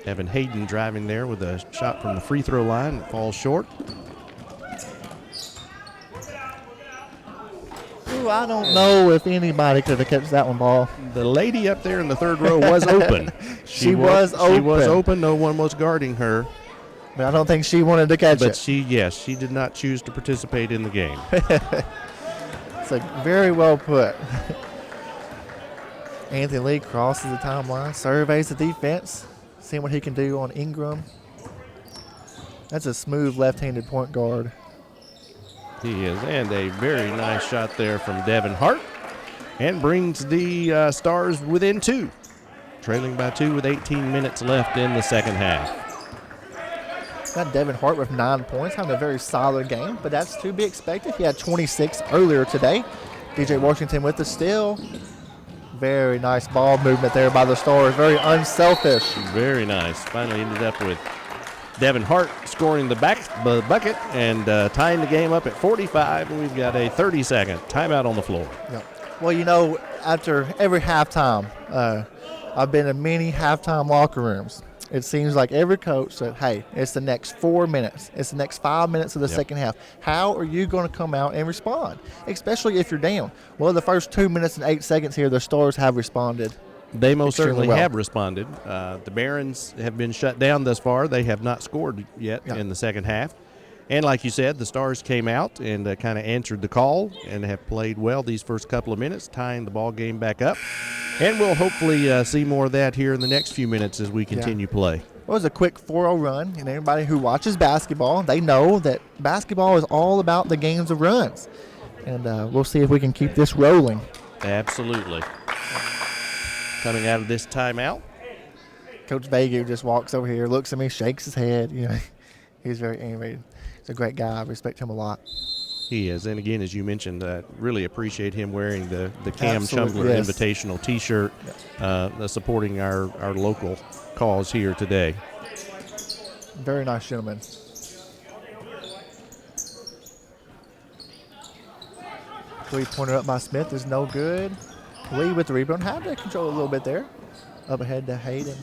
Evan Hayden driving there with a shot from the free throw line that falls short. Ooh, I don't know if anybody could have catch that one ball. The lady up there in the third row was open. She was open. She was open. No one was guarding her. But I don't think she wanted to catch it. But she did not choose to participate in the game. It's very well put. Anthony Lee crosses the timeline, surveys the defense, seeing what he can do on Ingram. That's a smooth left-handed point guard. He is, and a very nice shot there from Devin Hart, and brings the Stars within 2, trailing by 2 with 18 minutes left in the second half. Got Devin Hart with 9 points, having a very solid game, but that's to be expected. He had 26 earlier today. DJ Washington with the steal. Very nice ball movement there by the Stars, very unselfish. Very nice. Finally ended up with Devin Hart scoring the bucket and tying the game up at 45, and we've got a 30-second timeout on the floor. Yep. Well, after every halftime, I've been in many halftime locker rooms. It seems like every coach said, hey, it's the next 4 minutes. It's the next 5 minutes of the second half. How are you going to come out and respond, especially if you're down? Well, the first 2 minutes and 8 seconds here, the Stars have responded. They most certainly have responded. The Barons have been shut down thus far. They have not scored yet in the second half. And like you said, the Stars came out and kind of answered the call and have played well these first couple of minutes, tying the ball game back up. And we'll hopefully see more of that here in the next few minutes as we continue play. Well, it was a quick 4-0 run, and everybody who watches basketball, they know that basketball is all about the games of runs. And we'll see if we can keep this rolling. Absolutely. Coming out of this timeout. Coach Vague just walks over here, looks at me, shakes his head. He's very animated. He's a great guy. I respect him a lot. He is. And again, as you mentioned, really appreciate him wearing the Cam Chumbler Invitational T-shirt, supporting our local cause here today. Very nice gentleman. Three-pointer up by Smith is no good. Lee with the rebound. Had to control a little bit there. Up ahead to Hayden.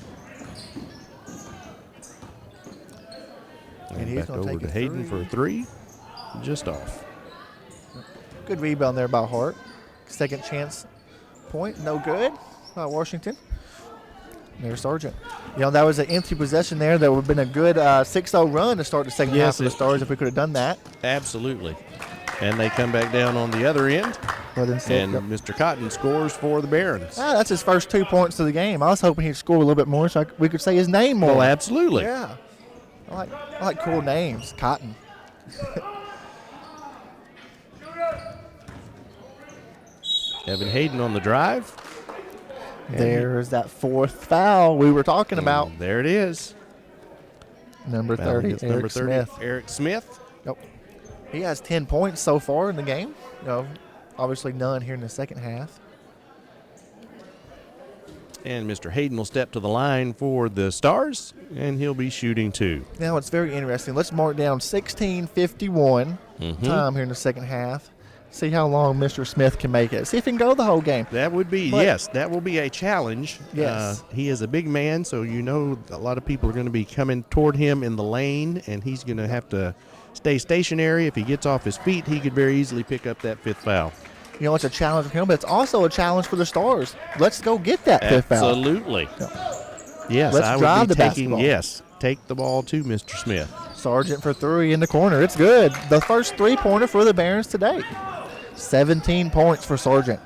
And he's going to take over to Hayden for a 3. Just off. Good rebound there by Hart. Second chance point. No good by Washington. There's Sargent. That was an empty possession there. That would have been a good 6-0 run to start the second half of the Stars if we could have done that. Absolutely. And they come back down on the other end. Mr. Cotton scores for the Barons. That's his first 2 points of the game. I was hoping he'd score a little bit more so we could say his name more. Well, absolutely. Yeah. I like cool names. Cotton. Evan Hayden on the drive. There's that fourth foul we were talking about. There it is. Number 30, number 30, Smith. Eric Smith. Yep. He has 10 points so far in the game. Obviously none here in the second half. And Mr. Hayden will step to the line for the Stars, and he'll be shooting 2. Now it's very interesting. Let's mark down 16:51 time here in the second half. See how long Mr. Smith can make it. See if he can go the whole game. That would be, that will be a challenge. Yes. He is a big man, so a lot of people are going to be coming toward him in the lane, and he's going to have to stay stationary. If he gets off his feet, he could very easily pick up that 5th foul. It's a challenge for him, but it's also a challenge for the Stars. Let's go get that 5th foul. Absolutely. Yes, Let's I drive would be the basketball. Take the ball to Mr. Smith. Sargent for 3 in the corner. It's good. The first 3-pointer for the Barons today. 17 points for Sargent,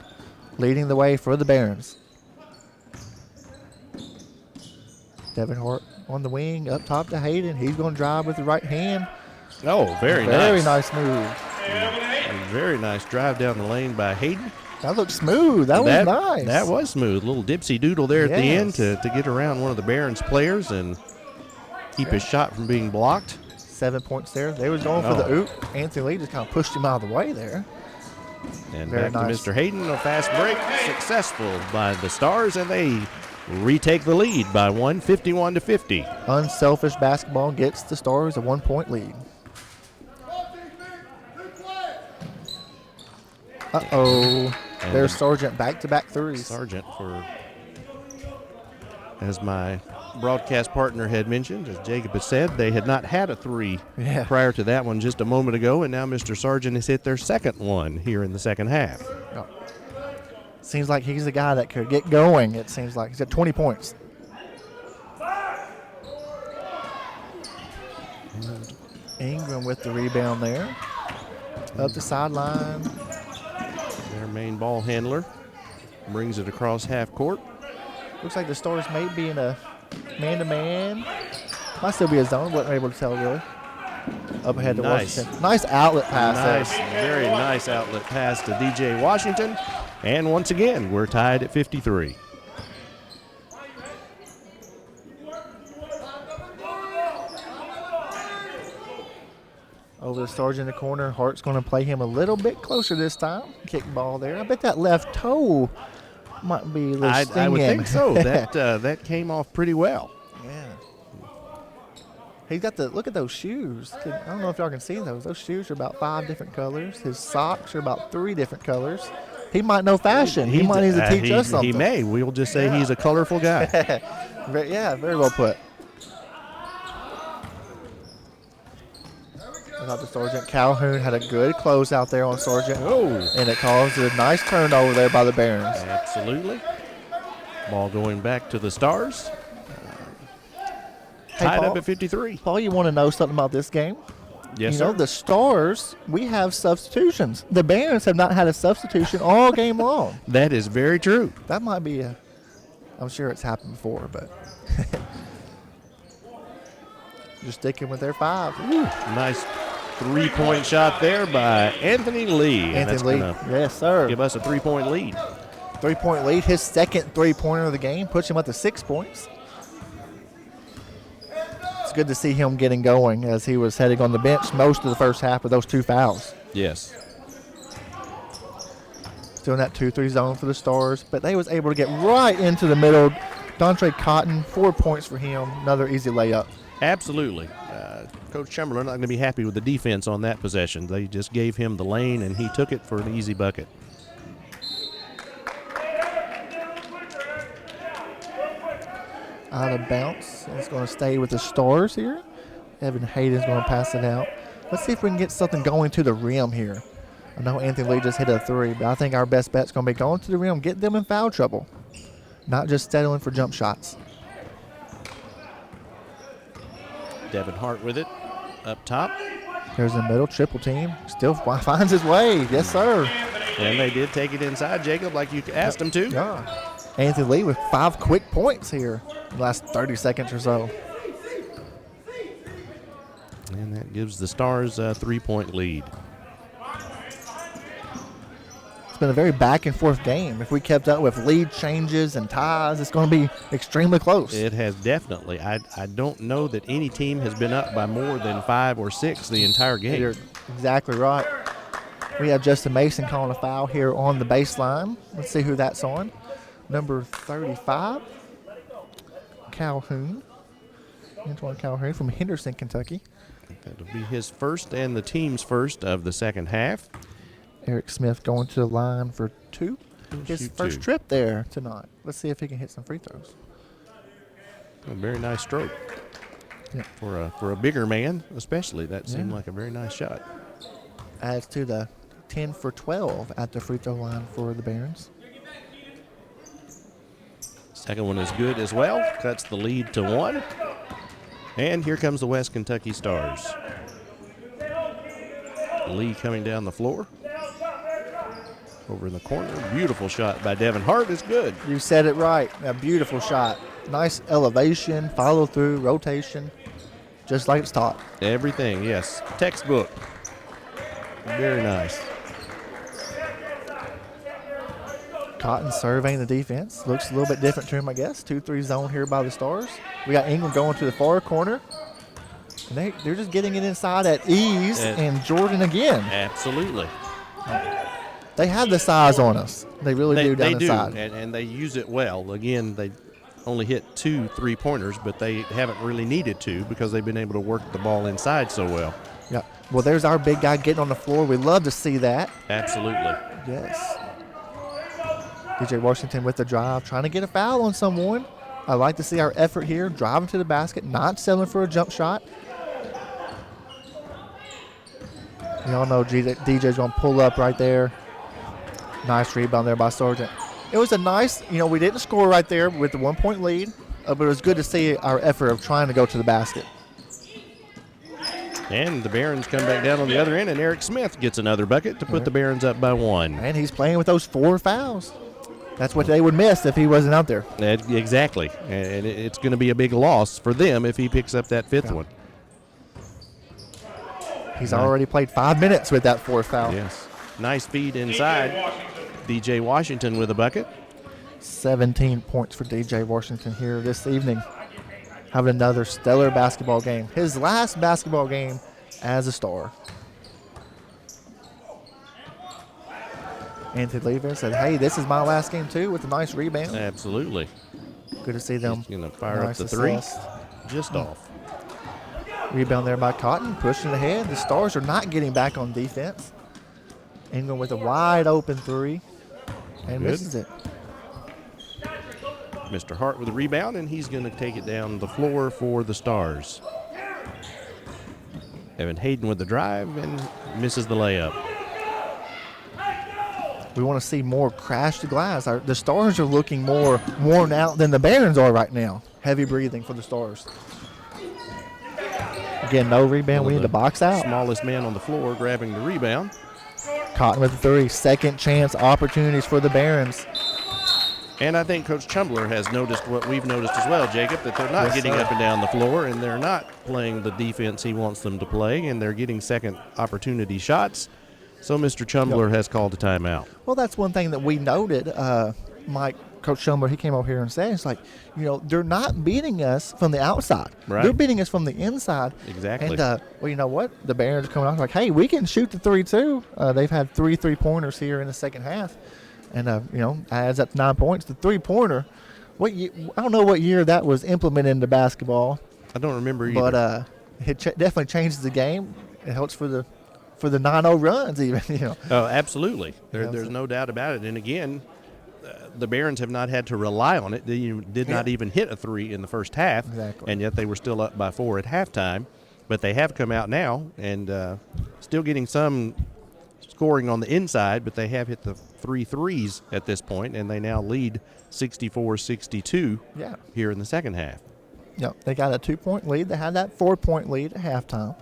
leading the way for the Barons. Devin Hart on the wing, up top to Hayden. He's going to drive with the right hand. Oh, very nice move. Very nice drive down the lane by Hayden. That looked smooth. That was nice. That was smooth. A little dipsy doodle there at the end to get around one of the Barons players and keep his shot from being blocked. 7 points there. They was going for the oop. Anthony Lee just kind of pushed him out of the way there. And back to Mr. Hayden, a fast break, successful by the Stars, and they retake the lead by 1, 51-50. Unselfish basketball gets the Stars a 1-point lead. There's Sargent back-to-back threes. Sargent as my broadcast partner had mentioned, as Jacob has said, they had not had a 3 prior to that one just a moment ago, and now Mr. Sargent has hit their second one here in the second half. Oh. Seems like he's the guy that could get going. It seems like he's at 20 points. Ingram with the rebound there. Up the sideline. Their main ball handler brings it across half court. Looks like the Stars may be in a man-to-man. Might still be a zone. Wasn't able to tell really. Up ahead to Washington. Nice outlet pass. Very nice outlet pass to DJ Washington. And once again, we're tied at 53. Over the Sargent in the corner. Hart's going to play him a little bit closer this time. Kick ball there. I bet that left toe might be a little stinging. I would think so. That came off pretty well. Yeah. He's got look at those shoes. I don't know if y'all can see those. Those shoes are about 5 different colors. His socks are about 3 different colors. He might know fashion. He might need to teach us something. He may. We'll just say he's a colorful guy. Very well put. I thought the Sargent. Calhoun had a good close out there on Sargent. And it caused a nice turnover there by the Barons. Absolutely. Ball going back to the Stars. Tied up at 53. Paul, you want to know something about this game? Yes, sir. The Stars, we have substitutions. The Barons have not had a substitution all game long. That is very true. That might be I'm sure it's happened before, but just sticking with their 5. Ooh, nice 3-point shot there by Anthony Lee. Anthony Lee, yes, sir. Give us a 3-point lead. 3-point lead. His second 3-pointer of the game puts him up to 6 points. It's good to see him getting going as he was heading on the bench most of the first half with those 2 fouls. Yes. Still in that 2-3 zone for the Stars, but they was able to get right into the middle. Dontre Cotton, 4 points for him. Another easy layup. Absolutely. Coach Chamberlain not going to be happy with the defense on that possession. They just gave him the lane, and he took it for an easy bucket. Out of bounce. It's going to stay with the Stars here. Evan Hayden's going to pass it out. Let's see if we can get something going to the rim here. I know Anthony Lee just hit a 3, but I think our best bet's going to be going to the rim, get them in foul trouble, not just settling for jump shots. Devin Hart with it up top. There's a middle triple team. Still finds his way. Yes, sir. And they did take it inside, Jacob, like you asked them to. Yeah. Anthony Lee with 5 quick points here in the last 30 seconds or so. And that gives the Stars a 3-point lead. It's been a very back-and-forth game. If we kept up with lead changes and ties, it's going to be extremely close. It has definitely. I don't know that any team has been up by more than 5 or 6 the entire game. You're exactly right. We have Justin Mason calling a foul here on the baseline. Let's see who that's on. Number 35, Calhoun. Antoine Calhoun from Henderson, Kentucky. That'll be his first and the team's first of the second half. Eric Smith going to the line for 2. His first 2. trip there tonight. Let's see if he can hit some free throws. A very nice stroke. Yeah. For a bigger man, especially. That seemed like a very nice shot. Adds to the 10 for 12 at the free throw line for the Barons. Second one is good as well. Cuts the lead to 1. And here comes the West Kentucky Stars. Lee coming down the floor. Over in the corner. Beautiful shot by Devin Hart is good. You said it right. A beautiful shot. Nice elevation, follow through, rotation, just like it's taught. Everything, yes. Textbook. Very nice. Cotton surveying the defense. Looks a little bit different to him, I guess. 2-3 zone here by the Stars. We got Ingram going to the far corner. And they're just getting it inside at ease, and Jordan again. Absolutely. They have the size on us. They really do down the side. And they use it well. Again, they only hit 2 3-pointers, but they haven't really needed to because they've been able to work the ball inside so well. Yeah. Well, there's our big guy getting on the floor. We love to see that. Absolutely. Yes. DJ Washington with the drive, trying to get a foul on someone. I like to see our effort here, driving to the basket, not settling for a jump shot. You all know DJ's going to pull up right there. Nice rebound there by Sargent. It was a nice, we didn't score right there with the 1-point lead, but it was good to see our effort of trying to go to the basket. And the Barons come back down on the other end, and Eric Smith gets another bucket to put the Barons up by 1. And he's playing with those 4 fouls. That's what they would miss if he wasn't out there. Exactly. And it's going to be a big loss for them if he picks up that 5th one. He's already played 5 minutes with that 4th foul. Yes. Nice feed inside. DJ Washington with a bucket. 17 points for DJ Washington here this evening. Having another stellar basketball game. His last basketball game as a Star. Anthony Lever said, hey, this is my last game too, with a nice rebound. Absolutely. Good to see them. He's going to fire up the 3. Just off. Rebound there by Cotton, pushing ahead. The Stars are not getting back on defense. Ingram with a wide open 3 and misses it. Mr. Hart with a rebound, and he's going to take it down the floor for the Stars. Evan Hayden with the drive and misses the layup. We want to see more crash to glass. The Stars are looking more worn out than the Barons are right now. Heavy breathing for the Stars. Again, no rebound. We need to box out. Smallest man on the floor grabbing the rebound. Cotton with the 3. Second chance opportunities for the Barons. And I think Coach Chumbler has noticed what we've noticed as well, Jacob, that they're not getting up and down the floor, and they're not playing the defense he wants them to play, and they're getting second opportunity shots. So Mr. Chumbler has called a timeout. Well, that's one thing that we noted. Coach Chumbler, he came over here and said, it's like, they're not beating us from the outside. Right. They're beating us from the inside. Exactly. And, well, you know what? The Barons are coming out like, hey, we can shoot the 3 too. They've had 3 3-pointers here in the second half. And, adds up to 9 points. The 3-pointer, I don't know what year that was implemented into basketball. I don't remember either. But it definitely changes the game. It helps for the 9-0 runs even, Oh, absolutely. There's no doubt about it. And, again, the Barons have not had to rely on it. They did not even hit a 3 in the first half. Exactly. And yet they were still up by 4 at halftime. But they have come out now and still getting some scoring on the inside, but they have hit the 3 threes at this point, and they now lead 64-62 here in the second half. Yeah, they got a 2-point lead. They had that 4-point lead at halftime.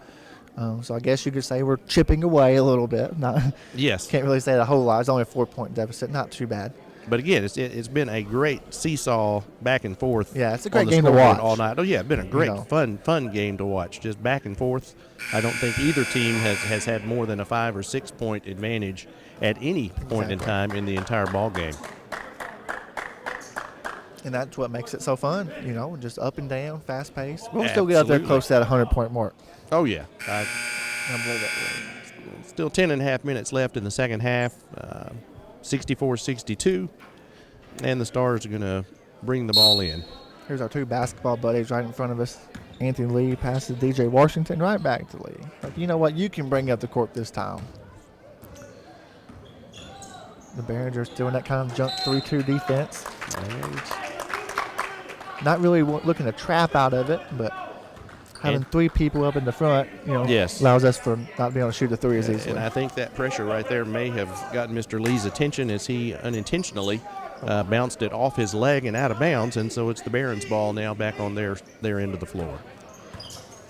So I guess you could say we're chipping away a little bit. Yes. Can't really say that a whole lot. It's only a 4-point deficit. Not too bad. But again, it's been a great seesaw back and forth. Yeah, it's a great game to watch all night. Oh yeah, it's been a great fun game to watch. Just back and forth. I don't think either team has had more than a 5 or 6 point advantage at any point in time in the entire ball game. And that's what makes it so fun. Just up and down, fast paced. We'll still get up there close to that 100-point mark. Oh yeah. I believe that. Still 10.5 minutes left in the second half. 64-62, and the Stars are going to bring the ball in. Here's our two basketball buddies right in front of us. Anthony Lee passes DJ Washington right back to Lee. But you know what? You can bring up the court this time. The Barons are doing that kind of jump 3-2 defense. And not really looking to trap out of it, but having 3 people up in the front, allows us for not being able to shoot the 3 as easily. And I think that pressure right there may have gotten Mr. Lee's attention as he unintentionally bounced it off his leg and out of bounds, and so it's the Barons' ball now back on their end of the floor.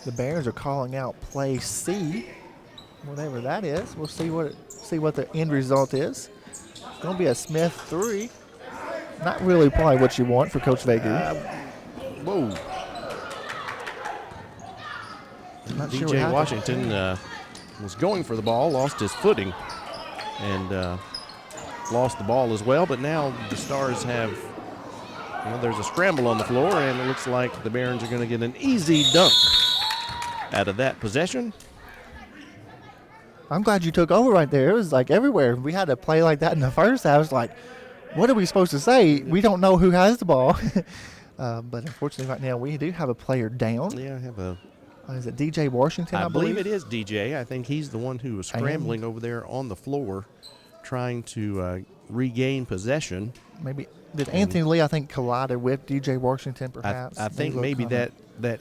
The Barons are calling out play C, whatever that is. We'll see what the end result is. It's going to be a Smith 3. Not really probably what you want for Coach Vegu. Whoa. DJ Washington was going for the ball, lost his footing, and lost the ball as well. But now the Stars have, there's a scramble on the floor, and it looks like the Barons are going to get an easy dunk out of that possession. I'm glad you took over right there. It was like everywhere. We had to play like that in the first half. I was like, what are we supposed to say? We don't know who has the ball. But unfortunately right now we do have a player down. Yeah, I have a... Is it DJ Washington, I believe? It is DJ. I think he's the one who was scrambling over there on the floor trying to regain possession. Maybe. Did Anthony Lee, I think, collided with DJ Washington perhaps? I think maybe that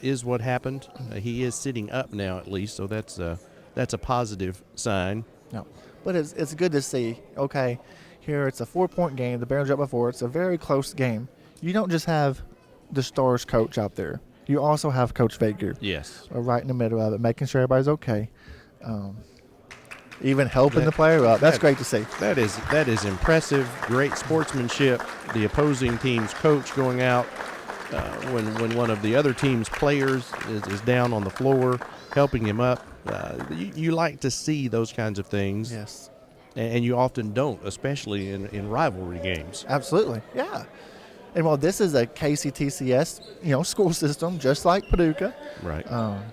is what happened. He is sitting up now at least, so that's a positive sign. No, but it's good to see. Okay, here it's a 4-point game. The Barons are up by 4. It's a very close game. You don't just have the Stars coach out there. You also have Coach Vegu. Yes. Right in the middle of it, making sure everybody's okay. Even helping the player up. That's great to see. That is impressive. Great sportsmanship. The opposing team's coach going out when one of the other team's players is down on the floor, helping him up. You like to see those kinds of things. Yes. And you often don't, especially in rivalry games. Absolutely. Yeah. And while this is a KCTCS, school system, just like Paducah. Right. And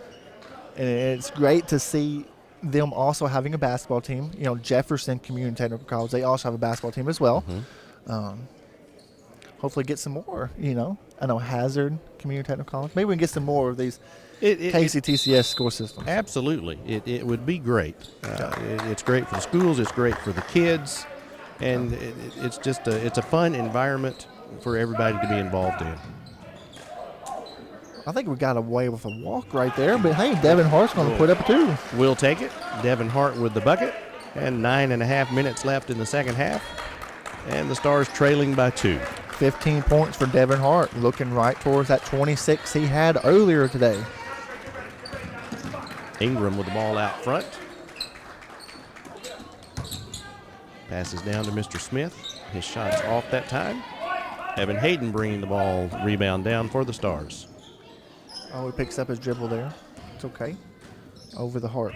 it's great to see them also having a basketball team. Jefferson Community Technical College, they also have a basketball team as well. Mm-hmm. Hopefully get some more, I know Hazard Community Technical College. Maybe we can get some more of these KCTCS school systems. Absolutely. It would be great. It's great for the schools. It's great for the kids. And it's just it's a fun environment for everybody to be involved in. I think we got away with a walk right there, but hey, Devin Hart's going to put up a 2. We'll take it. Devin Hart with the bucket, and 9.5 minutes left in the second half, and the Stars trailing by 2. 15 points for Devin Hart, looking right towards that 26 he had earlier today. Ingram with the ball out front. Passes down to Mr. Smith. His shot's off that time. Evan Hayden bringing the ball, rebound down for the Stars. Oh, he picks up his dribble there. It's okay. Over the Hart.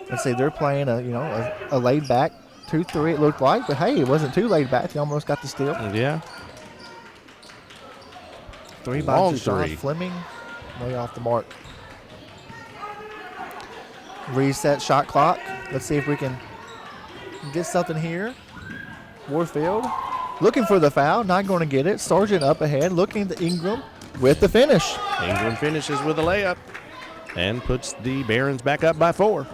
Let's see, they're playing a laid back 2-3 it looked like, but hey, it wasn't too laid back. He almost got the steal. Yeah. 3 by Josh Fleming, way off the mark. Reset shot clock. Let's see if we can get something here. Warfield looking for the foul, not going to get it. Sargent up ahead, looking to Ingram with the finish. Ingram finishes with a layup and puts the Barons back up by 4.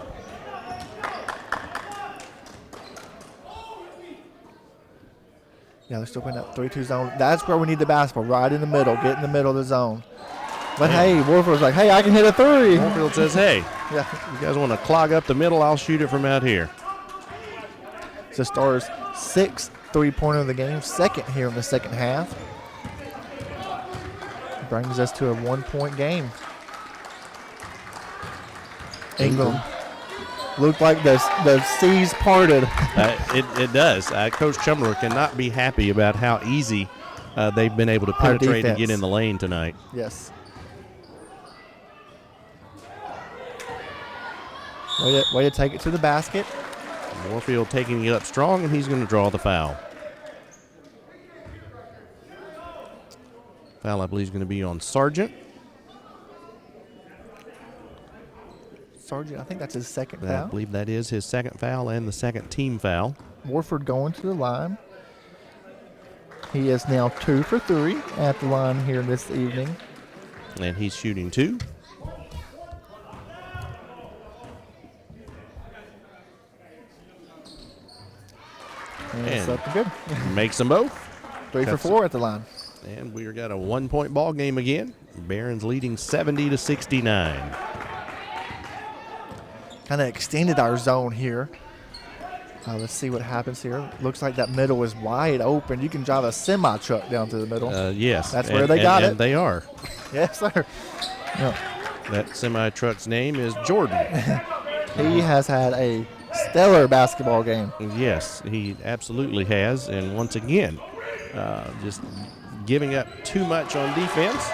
Yeah, they're still playing that 3-2 zone. That's where we need the basketball, right in the middle. Get in the middle of the zone. But hey, Warfield's like, hey, I can hit a 3. Warfield says, hey, you guys want to clog up the middle? I'll shoot it from out here. It's the Stars' 6th 3-pointer of the game, 2nd here in the second half. Brings us to a 1-point game. Ingram. Looked like the seas parted. It does. Coach Chumbler cannot be happy about how easy they've been able to penetrate and get in the lane tonight. Yes. Way to take it to the basket. Warfield taking it up strong, and he's going to draw the foul. Foul, I believe, is going to be on Sargent. Sargent, I think that's his second foul. I believe that is his second foul and the second team foul. Warford going to the line. He is now 2 for 3 at the line here this evening. And he's shooting 2. And it's up and good. Makes them both. 3 for 4 at the line. And we've got a 1-point ball game again. Barons leading 70-69. Kind of extended our zone here. Let's see what happens here. Looks like that middle is wide open. You can drive a semi-truck down to the middle. Yes. That's where they got it. And they are. Yes, sir. Yep. That semi-truck's name is Jordan. He has had a stellar basketball game. Yes, he absolutely has. And once again, just giving up too much on defense.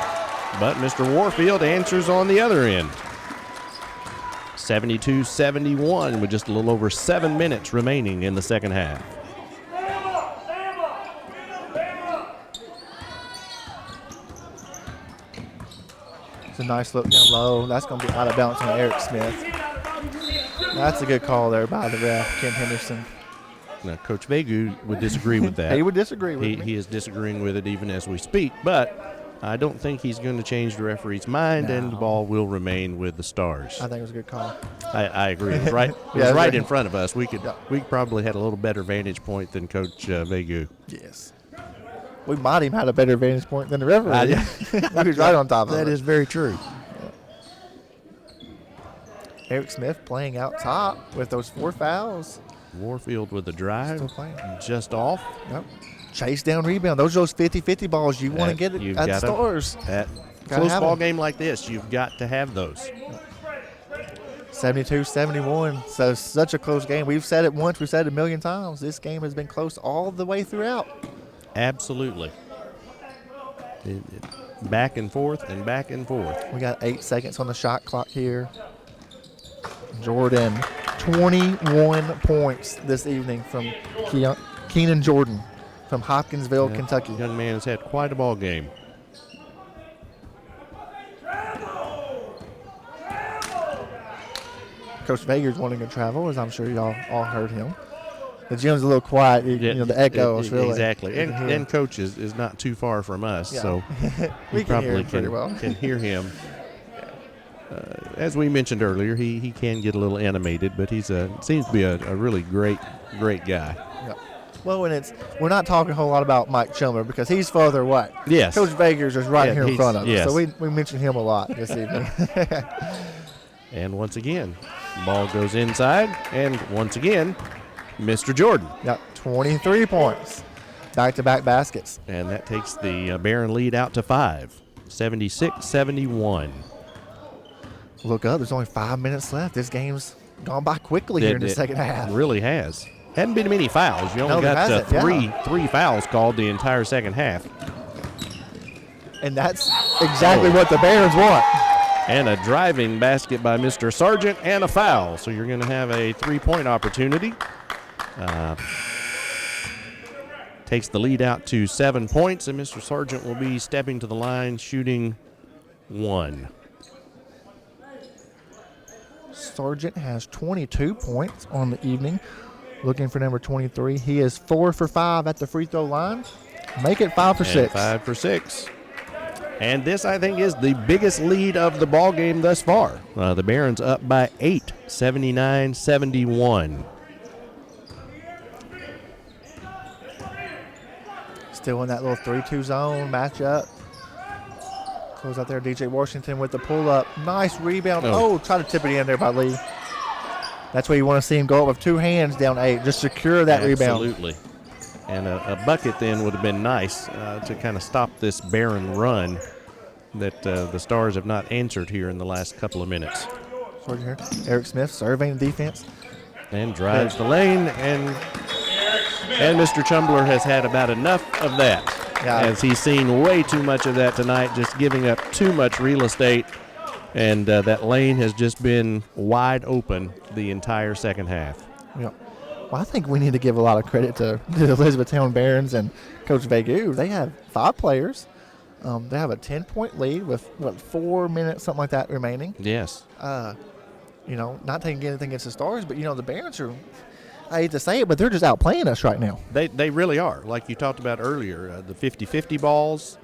But Mr. Warfield answers on the other end. 72-71 with just a little over 7 minutes remaining in the second half. It's a nice look down low. That's going to be out of bounds on Eric Smith. That's a good call there by the ref, Ken Henderson. Now, Coach Vegu would disagree with that. He would disagree with me. He is disagreeing with it even as we speak, but I don't think he's going to change the referee's mind, and the ball will remain with the Stars. I think it was a good call. I agree. It was right, right in front of us. We probably had a little better vantage point than Coach Vegu. Yes. We might have had a better vantage point than the referee. He was right on top of it. That is very true. Eric Smith playing out top with those 4 fouls. Warfield with the drive. Still playing. Just off. Yep. Chase down rebound. Those 50-50 balls you want to get at the Stars. At close ball game like this, you've got to have those. 72-71. So such a close game. We've said it once. We've said it a million times. This game has been close all the way throughout. Absolutely. Back and forth and back and forth. We got 8 seconds on the shot clock here. Jordan, 21 points this evening from Keenan Jordan from Hopkinsville, Kentucky. Young man has had quite a ball game. Coach Vager's wanting to travel, as I'm sure y'all all heard him. The gym's a little quiet, the echoes really. Exactly, and Coach is not too far from us, so we probably can hear him. As we mentioned earlier, he can get a little animated, but he's seems to be a really great guy. Yeah. Well, and we're not talking a whole lot about Mike Chumbler because he's farther away. Yes. Coach Vager's is right here in front of us, yes. so we mentioned him a lot this evening. And once again, ball goes inside, and once again, Mr. Jordan. Got 23 points. Back-to-back baskets. And that takes the Baron lead out to 5, 76-71. Look up, there's only 5 minutes left. This game's gone by quickly here in the second half. It really has. Hadn't been many fouls. You only got three fouls called the entire second half. And that's exactly what the Barons want. And a driving basket by Mr. Sargent and a foul. So you're going to have a 3-point opportunity. Takes the lead out to 7 points, and Mr. Sargent will be stepping to the line, shooting 1. Sargent has 22 points on the evening. Looking for number 23. He is 4 for 5 at the free throw line. Make it 5 for 6. 5 for 6. And this, I think, is the biggest lead of the ball game thus far. The Barons up by 8, 79-71. Still in that little 3-2 zone matchup. Close out there, DJ Washington with the pull-up. Nice rebound. Try to tip it in there by Lee. That's where you want to see him go up with 2 hands down 8. Just secure that rebound. Absolutely. And a bucket then would have been nice to kind of stop this Baron run that the Stars have not answered here in the last couple of minutes. towards here. Eric Smith surveying the defense. And drives the lane, and Mr. Chumbler has had about enough of that. Yeah. As he's seen way too much of that tonight, just giving up too much real estate. And that lane has just been wide open the entire second half. Yep. Well, I think we need to give a lot of credit to the Elizabethtown Barons and Coach Vegu. They have 5 players. They have a 10-point lead with, 4 minutes, something like that, remaining. Yes. Not taking anything against the Stars, but, the Barons are, I hate to say it, but they're just outplaying us right now. They really are. Like you talked about earlier, the 50-50 balls.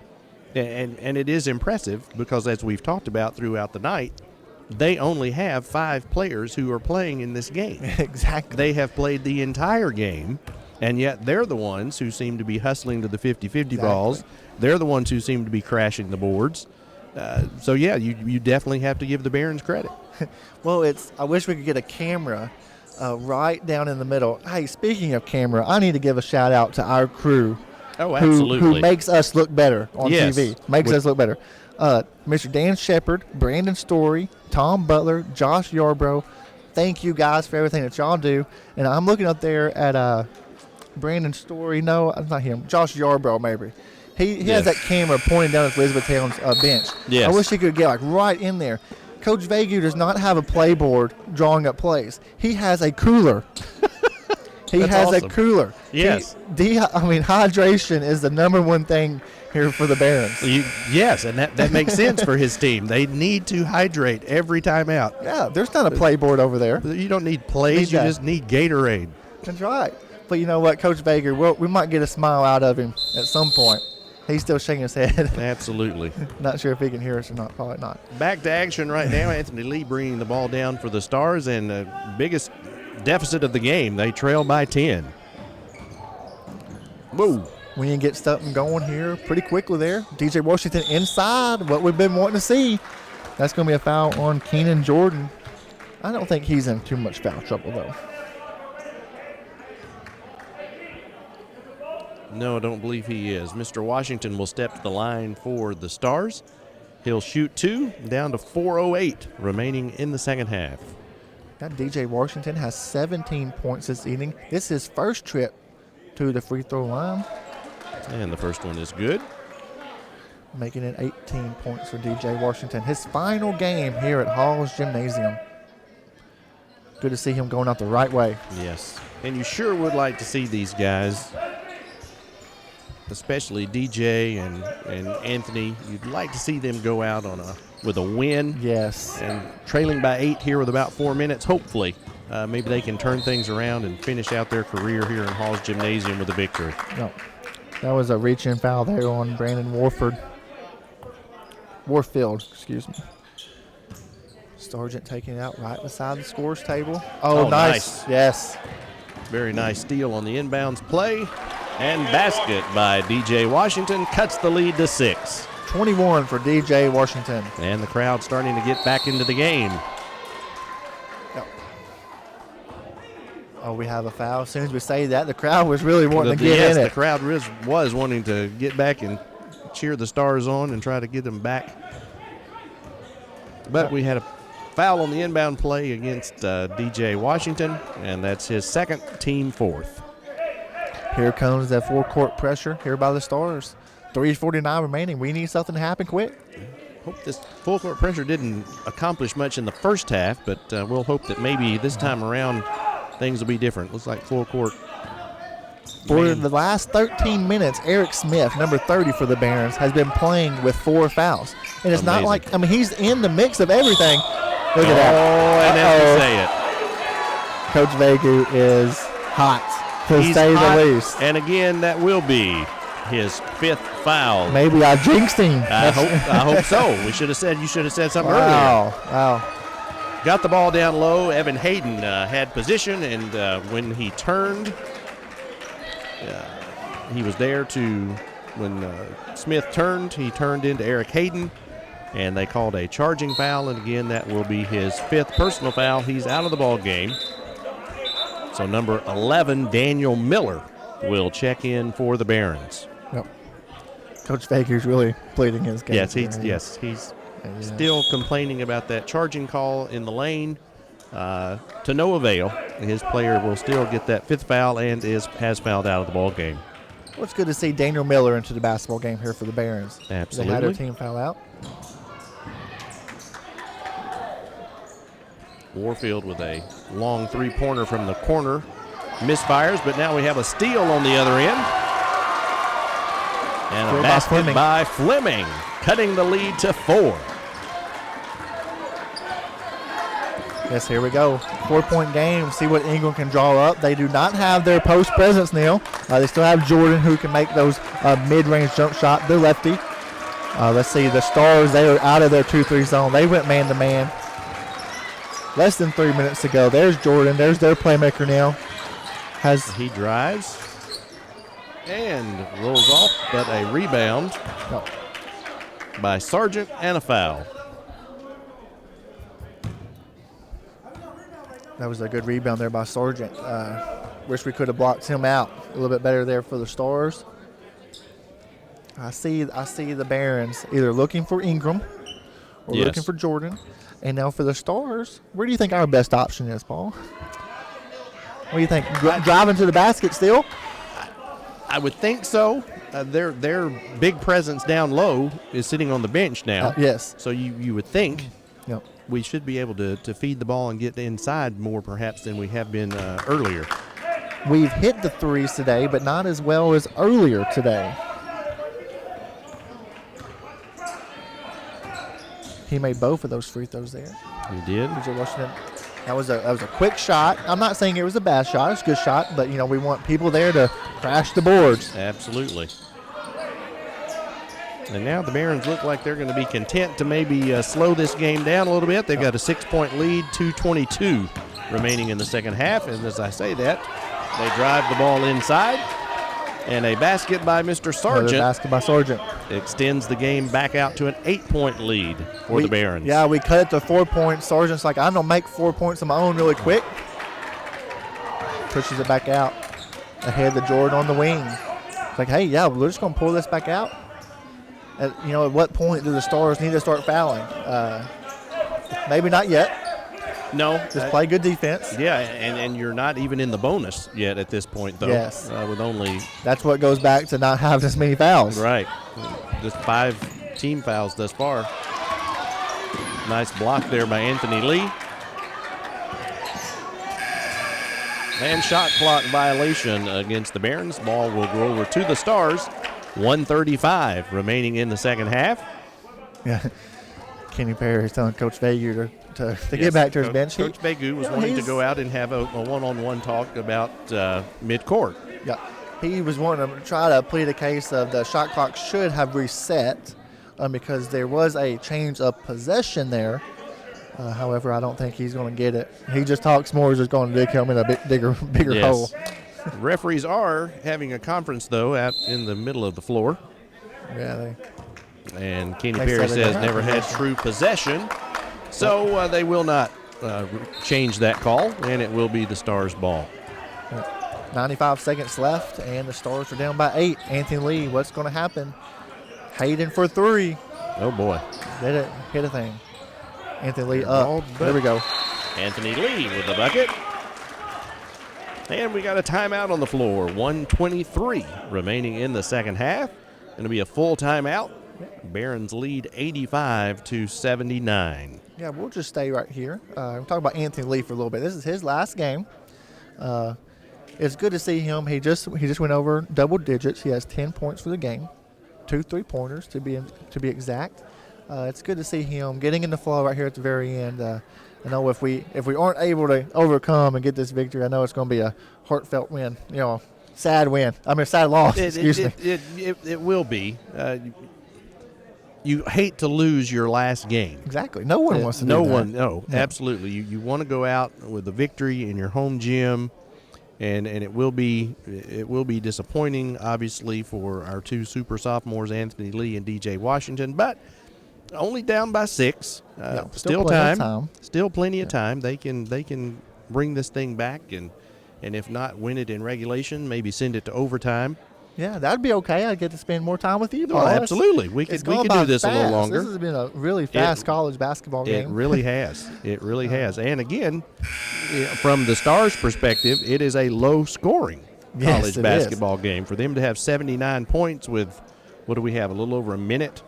And it is impressive because, as we've talked about throughout the night, they only have 5 players who are playing in this game. Exactly. They have played the entire game, and yet they're the ones who seem to be hustling to the 50-50 balls. They're the ones who seem to be crashing the boards. You definitely have to give the Barons credit. Well, I wish we could get a camera right down in the middle. Hey, speaking of camera, I need to give a shout-out to our crew. Oh, absolutely. Who makes us look better on TV. Makes us look better. Mr. Dan Shepard, Brandon Story, Tom Butler, Josh Yarbrough. Thank you guys for everything that y'all do. And I'm looking up there at Brandon Story. No, it's not him. Josh Yarbrough, maybe. He has that camera pointing down at Elizabethtown's bench. Yes. I wish he could get right in there. Coach Vegu does not have a playboard drawing up plays. He has a cooler. He has awesome. A cooler. Yes. Hydration is the number one thing here for the Barons. Yes, and that makes sense for his team. They need to hydrate every time out. Yeah, there's not a playboard over there. You don't need plays. You just need Gatorade. That's right. But you know what, Coach Baker, we might get a smile out of him at some point. He's still shaking his head. Absolutely. Not sure if he can hear us or not. Probably not. Back to action right now. Anthony Lee bringing the ball down for the Stars, and the biggest deficit of the game. They trail by 10. Whoa. We need to get something going here pretty quickly there. DJ Washington inside, what we've been wanting to see. That's going to be a foul on Keenan Jordan. I don't think he's in too much foul trouble, though. No, I don't believe he is. Mr. Washington will step to the line for the Stars. He'll shoot 2, down to 4:08 remaining in the second half. That DJ Washington has 17 points this evening. This is his first trip to the free throw line. And the first one is good. Making it 18 points for DJ Washington. His final game here at Hall's Gymnasium. Good to see him going out the right way. Yes. And you sure would like to see these guys, especially DJ and Anthony, you'd like to see them go out with a win. Yes. And trailing by 8 here with about 4 minutes, hopefully. Maybe they can turn things around and finish out their career here in Hall's Gymnasium with a victory. No. That was a reach-in foul there on Brandon Warfield, excuse me. Sargent taking it out right beside the scores table. Oh, nice. Yes. Very nice steal on the inbounds play. And basket by DJ Washington cuts the lead to 6. 21 for DJ Washington. And the crowd starting to get back into the game. Yep. Oh, we have a foul. As soon as we say that, the crowd was really wanting to get in it. Yes, the crowd was wanting to get back and cheer the Stars on and try to get them back. But we had a foul on the inbound play against DJ Washington, and that's his second, team fourth. Here comes that full-court pressure here by the Stars. 3:49 remaining. We need something to happen quick. Hope this full-court pressure didn't accomplish much in the first half, but we'll hope that maybe this time around things will be different. Looks like full-court. For the last 13 minutes, Eric Smith, number 30 for the Barons, has been playing with 4 fouls. And it's not like, he's in the mix of everything. Look at that. Oh, and that's to say it. Coach Vegu is hot, to say the least. And again, that will be his 5th foul. Maybe I jinxed him. I hope so. You should have said something earlier. Wow. Got the ball down low. Evan Hayden had position, and when he turned, he was there when Smith turned, he turned into Eric Hayden, and they called a charging foul, and again, that will be his 5th personal foul. He's out of the ball game. So number 11, Daniel Miller, will check in for the Barons. Yep. Coach Faker's really pleading his game. Yes, he's Still complaining about that charging call in the lane. To no avail. His player will still get that 5th foul and has fouled out of the ball game. Well, it's good to see Daniel Miller into the basketball game here for the Barons. Absolutely. They had their team foul out. Warfield with a long 3-pointer from the corner. Misfires, but now we have a steal on the other end. And a basket by Fleming, cutting the lead to 4. Yes, here we go. 4-point game. See what Ingram can draw up. They do not have their post presence, Neil. They still have Jordan, who can make those mid-range jump shot. The lefty. Let's see. The Stars, they are out of their 2-3 zone. They went man-to-man. Less than 3 minutes to go. There's Jordan. There's their playmaker now. He drives and rolls off, but a rebound by Sargent and a foul. That was a good rebound there by Sargent. Wish we could have blocked him out a little bit better there for the Stars. I see the Barons either looking for Ingram or looking for Jordan. And now for the Stars, where do you think our best option is, Paul? What do you think? Driving to the basket still? I would think so. Their big presence down low is sitting on the bench now. Yes. So you would think we should be able to feed the ball and get inside more perhaps than we have been earlier. We've hit the threes today, but not as well as earlier today. He made both of those free throws there. He did. That was a quick shot. I'm not saying it was a bad shot. It's a good shot, but we want people there to crash the boards. Absolutely. And now the Barons look like they're going to be content to maybe slow this game down a little bit. They've got a 6-point lead, 2:22 remaining in the second half. And as I say that, they drive the ball inside. And a basket by Mr. Sargent. Another basket by Sargent. Extends the game back out to an 8-point lead for the Barons. Yeah, we cut it to 4 points. Sargent's like, I'm going to make 4 points of my own really quick. Pushes it back out. Ahead to Jordan on the wing. It's like, hey, we're just going to pull this back out. At what point do the Stars need to start fouling? Maybe not yet. No. Just play good defense. Yeah, and you're not even in the bonus yet at this point, though. Yes. With only... That's what goes back to not having as many fouls. Right. Just 5 team fouls thus far. Nice block there by Anthony Lee. And shot clock violation against the Barons. Ball will go over to the Stars. 1:35 remaining in the second half. Yeah. Kenny Perry is telling Coach Vegu to get back to his bench. Coach Vegu was wanting to go out and have a one-on-one talk about mid-court. Yeah. He was wanting to try to plead a case of the shot clock should have reset because there was a change of possession there. However, I don't think he's going to get it. He just talks more. He's just going to dig him in a bigger hole. Referees are having a conference, though, out in the middle of the floor. Yeah, and Kenny Perry says never had true possession. So they will not change that call, and it will be the Stars' ball. 95 seconds left, and the Stars are down by 8. Anthony Lee, what's going to happen? Hayden for 3. Oh, boy. Hit a thing. Anthony Lee up. There we go. Anthony Lee with the bucket. And we got a timeout on the floor. 1:23 remaining in the second half. Going to be a full timeout. Barons lead 85-79. Yeah, we'll just stay right here. I'm talking about Anthony Lee for a little bit. This is his last game. It's good to see him. He just went over double digits. He has 10 points for the game, 2 3-pointers to be exact. It's good to see him getting in the flow right here at the very end. I know if we aren't able to overcome and get this victory, I know it's going to be a heartfelt win. Sad win. Sad loss. Excuse me. It will be. You hate to lose your last game. Exactly. No one wants to do that. No, absolutely. You want to go out with a victory in your home gym, and it will be disappointing, obviously, for our 2 super sophomores, Anthony Lee and DJ Washington, but only down by 6. Still time. Still plenty of time. They can bring this thing back and if not win it in regulation, maybe send it to overtime. Yeah, that'd be okay. I'd get to spend more time with you. Oh, absolutely. We could do this a little longer. This has been a really fast college basketball game. It really has. It really has. And again, from the Stars' perspective, it is a low-scoring college basketball game. For them to have 79 points with, what do we have, a little over a minute,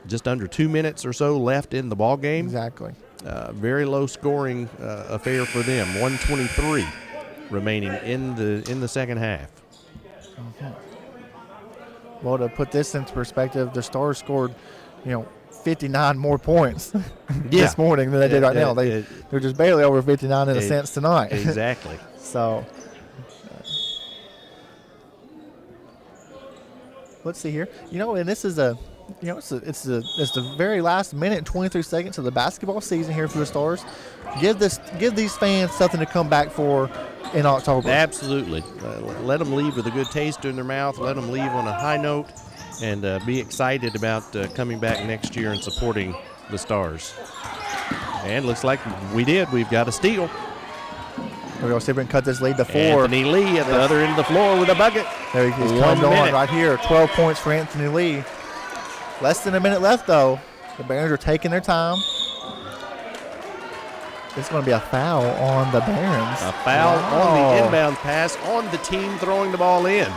just under 2 minutes or so left in the ball game. Exactly. Very low-scoring affair for them. 1:23 remaining in the second half. Well, to put this into perspective, the Stars scored, 59 more points this morning than they did right now. They're just barely over 59 in a sense tonight. Exactly. So, let's see here. And this is it's the very last minute and 23 seconds of the basketball season here for the Stars. Give these fans something to come back for in October. Absolutely. Let them leave with a good taste in their mouth. Let them leave on a high note, and be excited about coming back next year and supporting the Stars. And looks like we did. We've got a steal. We're going to see if we can cut this lead to 4. Anthony Lee at the other end of the floor with a bucket. There he's coming on right here. 12 points for Anthony Lee. Less than a minute left, though. The Barons are taking their time. It's going to be a foul on the Barons. A foul on the inbound pass on the team throwing the ball in.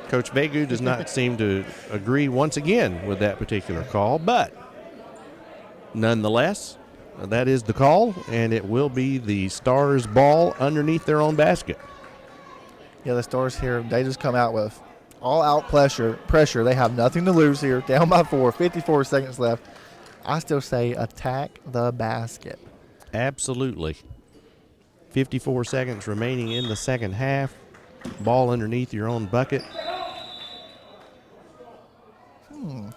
Coach Vegu does not seem to agree once again with that particular call, but nonetheless, that is the call, and it will be the Stars' ball underneath their own basket. Yeah, the Stars here, they just come out with all-out pressure. They have nothing to lose here. Down by 4, 54 seconds left. I still say attack the basket. Absolutely. 54 seconds remaining in the second half. Ball underneath your own bucket.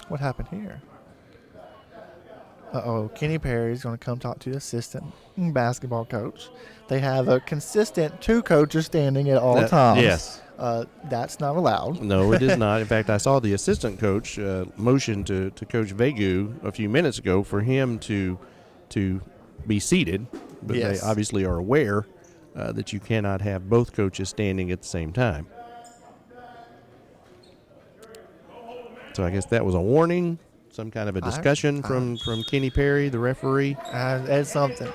What happened here? Kenny Perry's going to come talk to the assistant basketball coach. They have a consistent 2 coaches standing at all times. Yes. That's not allowed. No, it is not. In fact, I saw the assistant coach motion to Coach Vegu a few minutes ago for him to be seated. But yes. They obviously are aware that you cannot have both coaches standing at the same time. So I guess that was a warning, some kind of a discussion from Kenny Perry, the referee. Add something.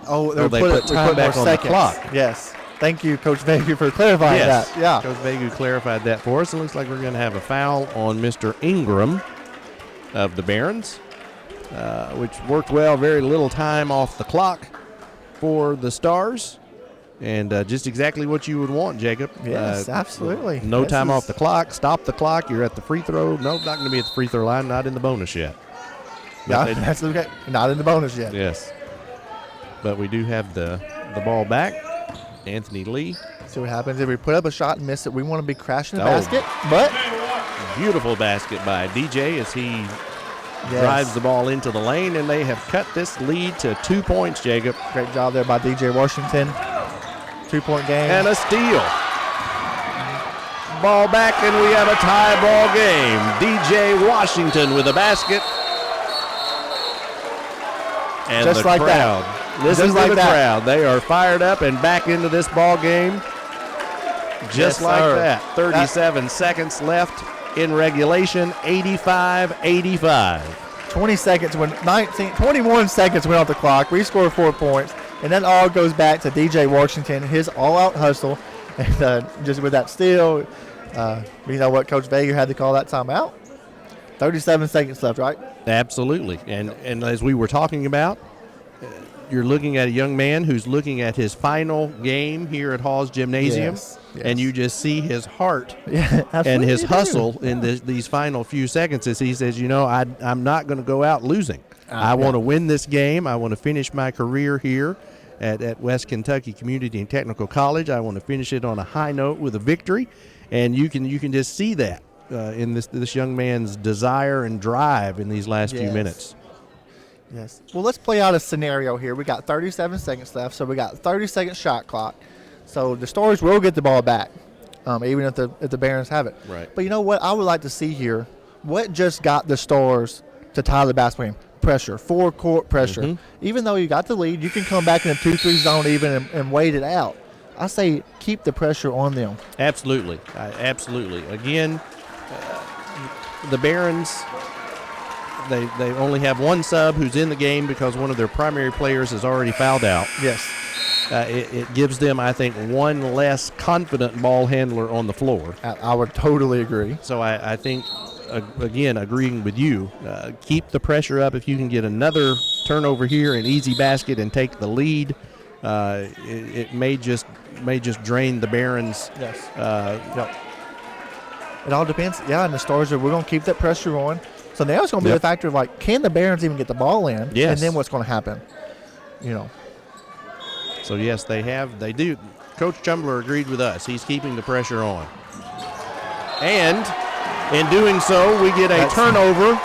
They put time back on the clock. Yes. Thank you, Coach Vegu, for clarifying that. Yeah. Coach Vegu clarified that for us. It looks like we're going to have a foul on Mr. Ingram of the Barons, which worked well. Very little time off the clock for the Stars. And just exactly what you would want, Jacob. Yes, absolutely. No time off the clock. Stop the clock. You're at the free throw. Nope, not going to be at the free throw line. Not in the bonus yet. That's okay. Not in the bonus yet. Yes. But we do have the ball back. Anthony Lee. See what happens if we put up a shot and miss it. We want to be crashing the basket. But beautiful basket by DJ as he drives the ball into the lane, and they have cut this lead to 2 points, Jacob. Great job there by DJ Washington. 2-point game. And a steal. Ball back, and we have a tie ball game. DJ Washington with a basket. And just the like crowd. that. Listen to the crowd. They are fired up and back into this ball game. Just like that. 37 seconds left in regulation. 85-85. 21 seconds went off the clock. We scored 4 points. And that all goes back to DJ Washington, his all-out hustle. And just with that steal, you know what? Coach Vega had to call that timeout. 37 seconds left, right? Absolutely. And as we were talking about, you're looking at a young man who's looking at his final game here at Hall's Gymnasium, and you just see his heart and his hustle in these final few seconds as he says, I'm not going to go out losing. I want to win this game. I want to finish my career here at West Kentucky Community and Technical College. I want to finish it on a high note with a victory, and you can just see that in this young man's desire and drive in these last few minutes. Yes. Well, let's play out a scenario here. We got 37 seconds left, so we got 30-second shot clock. So the Stars will get the ball back, even if the Barons have it. Right. But you know what? I would like to see here what just got the Stars to tie the basketball game. pressure, full court pressure. Mm-hmm. Even though you got the lead, you can come back in a 2-3 zone even and wait it out. I say keep the pressure on them. Absolutely. Absolutely. Again, the Barons, they only have one sub who's in the game because one of their primary players has already fouled out. Yes. It gives them, I think, one less confident ball handler on the floor. I would totally agree. So I think, again, agreeing with you, keep the pressure up. If you can get another turnover here, an easy basket, and take the lead, it may just drain the Barons. Yes. Yep. It all depends. Yeah, and the Stars we're going to keep that pressure on. So now it's going to be the factor of, like, can the Barons even get the ball in? Yes. And then what's going to happen? You know. So, yes, they do. Coach Chumbler agreed with us. He's keeping the pressure on. And in doing so, we get a turnover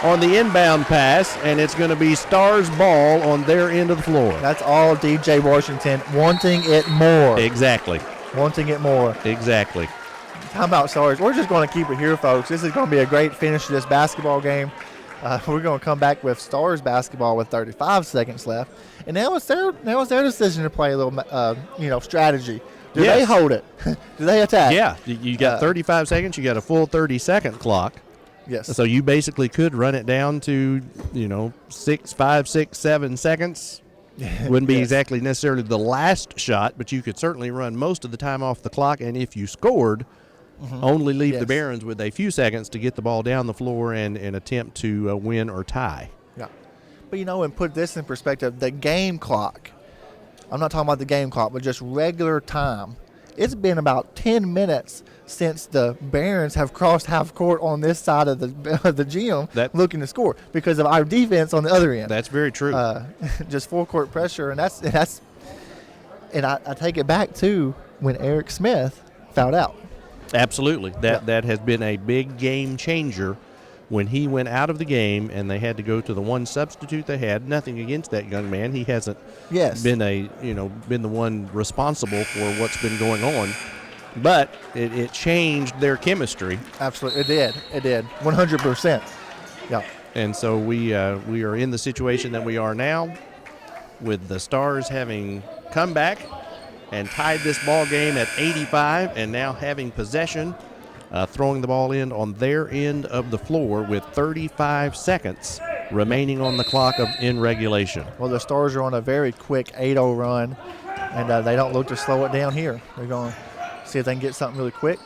on the inbound pass, and it's going to be Stars ball on their end of the floor. That's all DJ Washington wanting it more. Exactly. Wanting it more. Exactly. How about Stars? We're just going to keep it here, folks. This is going to be a great finish to this basketball game. We're going to come back with Stars basketball with 35 seconds left. And now it's their decision to play a little, strategy. Do they hold it? Do they attack? Yeah. You got 35 seconds. You got a full 30-second clock. Yes. So you basically could run it down to, 5, 6, 7 seconds. Wouldn't be exactly necessarily the last shot, but you could certainly run most of the time off the clock. And if you scored, only leave the Barons with a few seconds to get the ball down the floor and attempt to win or tie. Yeah. But, and put this in perspective, the game clock, I'm not talking about the game clock, but just regular time. It's been about 10 minutes since the Barons have crossed half court on this side of the gym looking to score because of our defense on the other end. That's very true. Just full court pressure, and I take it back to when Eric Smith fouled out. Absolutely. That has been a big game changer when he went out of the game and they had to go to the one substitute they had. Nothing against that young man. He hasn't been been the one responsible for what's been going on. But it changed their chemistry. Absolutely. It did. 100%. Yeah. And so we are in the situation that we are now with the Stars having come back and tied this ball game at 85 and now having possession, throwing the ball in on their end of the floor with 35 seconds remaining on the clock in regulation. Well, the Stars are on a very quick 8-0 run, and they don't look to slow it down here. They're going to see if they can get something really quick.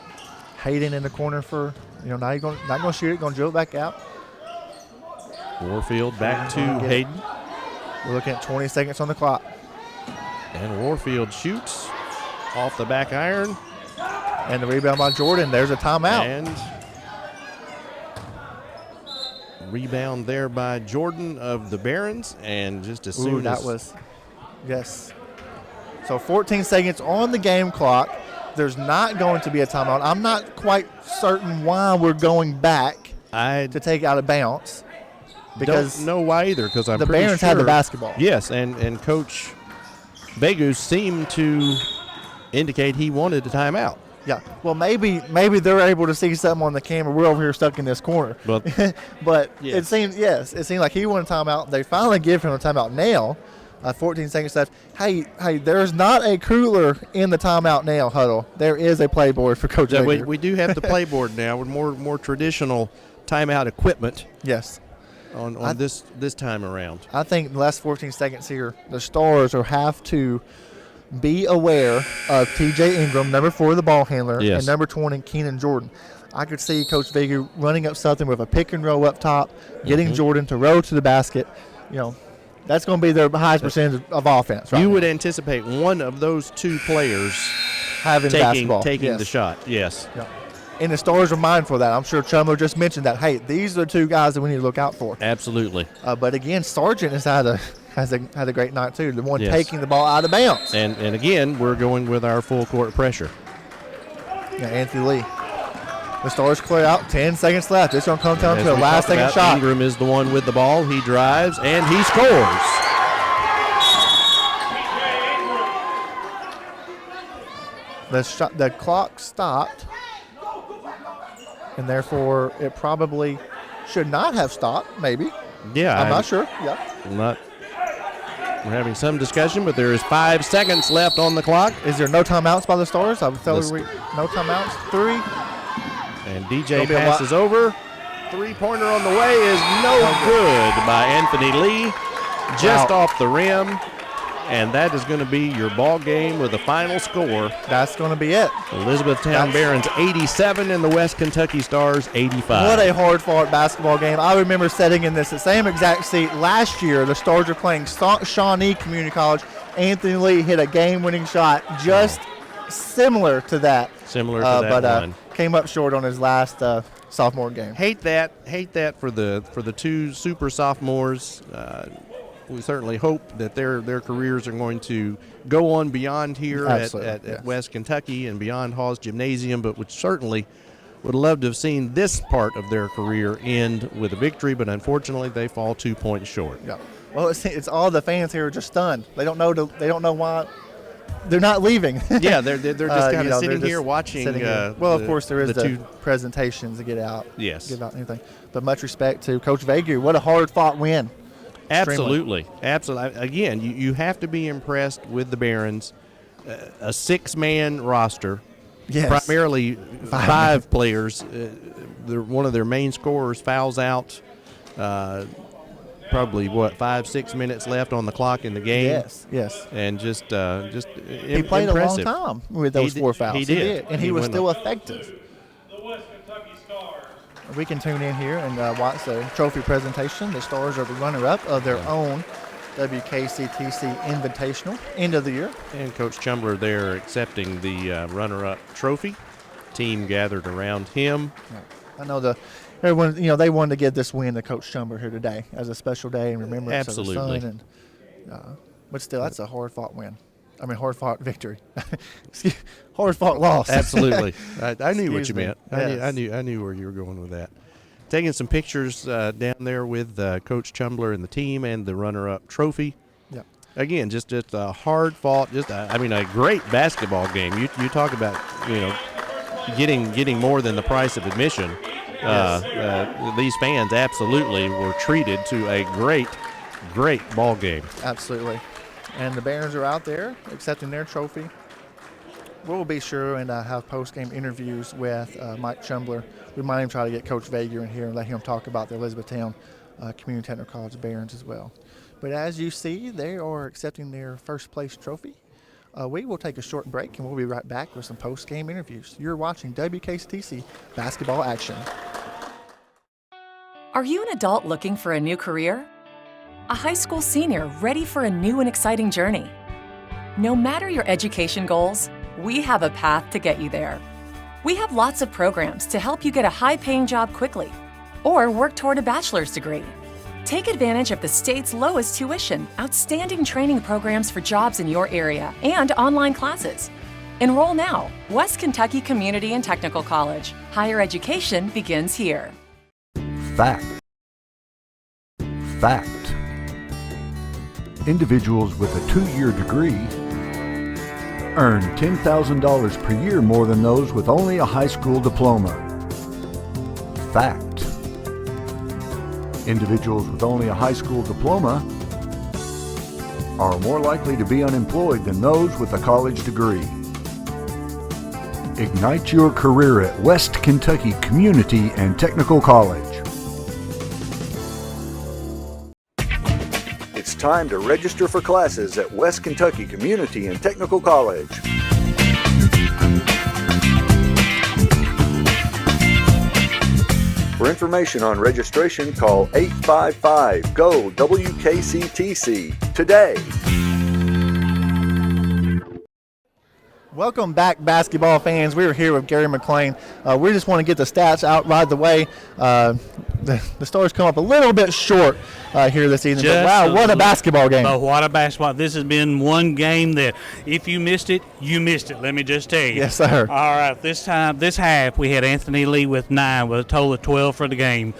Hayden in the corner for, not going to shoot it, going to drill it back out. Warfield back to Hayden. We're looking at 20 seconds on the clock. And Warfield shoots off the back iron. And the rebound by Jordan. There's a timeout. And rebound there by Jordan of the Barons. And just as soon as... Yes. So 14 seconds on the game clock. There's not going to be a timeout. I'm not quite certain why we're going back to take out a bounce. Because don't know why either, because I'm pretty sure. The Barons had the basketball. Yes, and Coach Vegas seemed to indicate he wanted a timeout. Yeah. Well, maybe they're able to see something on the camera. We're over here stuck in this corner. But yes. It seemed like he wanted a timeout. They finally give him a timeout now. 14 seconds left. Hey, there's not a cooler in the timeout now huddle. There is a playboard for Coach Baker. We do have the playboard now with more traditional timeout equipment. Yes. On this time around. I think the last 14 seconds here, the Stars will have to be aware of T.J. Ingram, number 4, the ball handler, and number 20, Keenan Jordan. I could see Coach Vega running up something with a pick and roll up top, getting Jordan to roll to the basket. That's going to be their highest percentage of offense. Right? You would anticipate one of those two players taking the shot. Yes. Yeah. And the Stars are mindful of that. I'm sure Chumbler just mentioned that. Hey, these are the two guys that we need to look out for. Absolutely. But again, Sargent has had a great night too. The one taking the ball out of bounds. And again, we're going with our full court pressure. Yeah, Anthony Lee. The Stars clear out. 10 seconds left. It's going to come down to a last-second shot. Ingram is the one with the ball. He drives and he scores. The clock stopped. And therefore, it probably should not have stopped, maybe. Yeah. I'm not sure. Yeah. We're having some discussion, but there is 5 seconds left on the clock. Is there no timeouts by the Stars? I would tell you no timeouts. 3. And DJ passes over. 3-pointer on the way is no good by Anthony Lee. Just off the rim. And that is going to be your ball game with a final score. That's going to be it. Elizabethtown Barons 87 and the West Kentucky Stars 85. What a hard-fought basketball game. I remember sitting in the same exact seat last year. The Stars were playing Shawnee Community College. Anthony Lee hit a game-winning shot just similar to that. But came up short on his last sophomore game. Hate that for the two super sophomores. We certainly hope that their careers are going to go on beyond here at West Kentucky and beyond Hall's Gymnasium, but would love to have seen this part of their career end with a victory, but unfortunately they fall 2 points short. Yeah. Well, it's all the fans here are just stunned. They don't know why they're not leaving. Yeah, they're just kind of sitting here watching. Well, of course, there is the two presentations to get out. Yes. Give out anything. But much respect to Coach Vegu. What a hard-fought win. Absolutely. Again, you have to be impressed with the Barons. A 6-man roster, primarily 5 players. One of their main scorers fouls out. Probably 5-6 minutes left on the clock in the game. Yes. And just he played impressive. a long time with those 4 fouls. He did, and he was still effective. We can tune in here and watch the trophy presentation. The Stars are the runner-up of their own WKCTC Invitational, end of the year. And Coach Chumbler there accepting the runner-up trophy. Team gathered around him. I know everyone, they wanted to give this win to Coach Chumbler here today as a special day in remembrance of the son. But still, that's a hard-fought win. I mean, hard-fought victory. Hard-fought loss. Absolutely. I knew what you meant. I knew where you were going with that. Taking some pictures down there with Coach Chumbler and the team and the runner-up trophy. Yep. Again, just a hard-fought, a great basketball game. You talk about, getting more than the price of admission. Yes. These fans absolutely were treated to a great ball game. Absolutely. And the Barons are out there accepting their trophy. We'll be sure and have post-game interviews with Mike Chumbler. We might even try to get Coach Vager in here and let him talk about the Elizabethtown Community Technical College Barons as well. But as you see, they are accepting their first-place trophy. We will take a short break, and we'll be right back with some post-game interviews. You're watching WKCTC Basketball Action. Are you an adult looking for a new career? A high school senior ready for a new and exciting journey? No matter your education goals, we have a path to get you there. We have lots of programs to help you get a high-paying job quickly or work toward a bachelor's degree. Take advantage of the state's lowest tuition, outstanding training programs for jobs in your area, and online classes. Enroll now. West Kentucky Community and Technical College. Higher education begins here. Fact. Individuals with a 2-year degree earn $10,000 per year more than those with only a high school diploma. Fact. Individuals with only a high school diploma are more likely to be unemployed than those with a college degree. Ignite your career at West Kentucky Community and Technical College. It's time to register for classes at West Kentucky Community and Technical College. For information on registration, call 855-GO-WKCTC today. Welcome back, basketball fans. We're here with Gary McLean. We just want to get the stats out right the way. The Stars come up a little bit short here this evening. But wow, what a basketball game. Oh, what a basketball. This has been one game that if you missed it, you missed it. Let me just tell you. Yes, sir. All right, this half, we had Anthony Lee with 9 with a total of 12 for the game.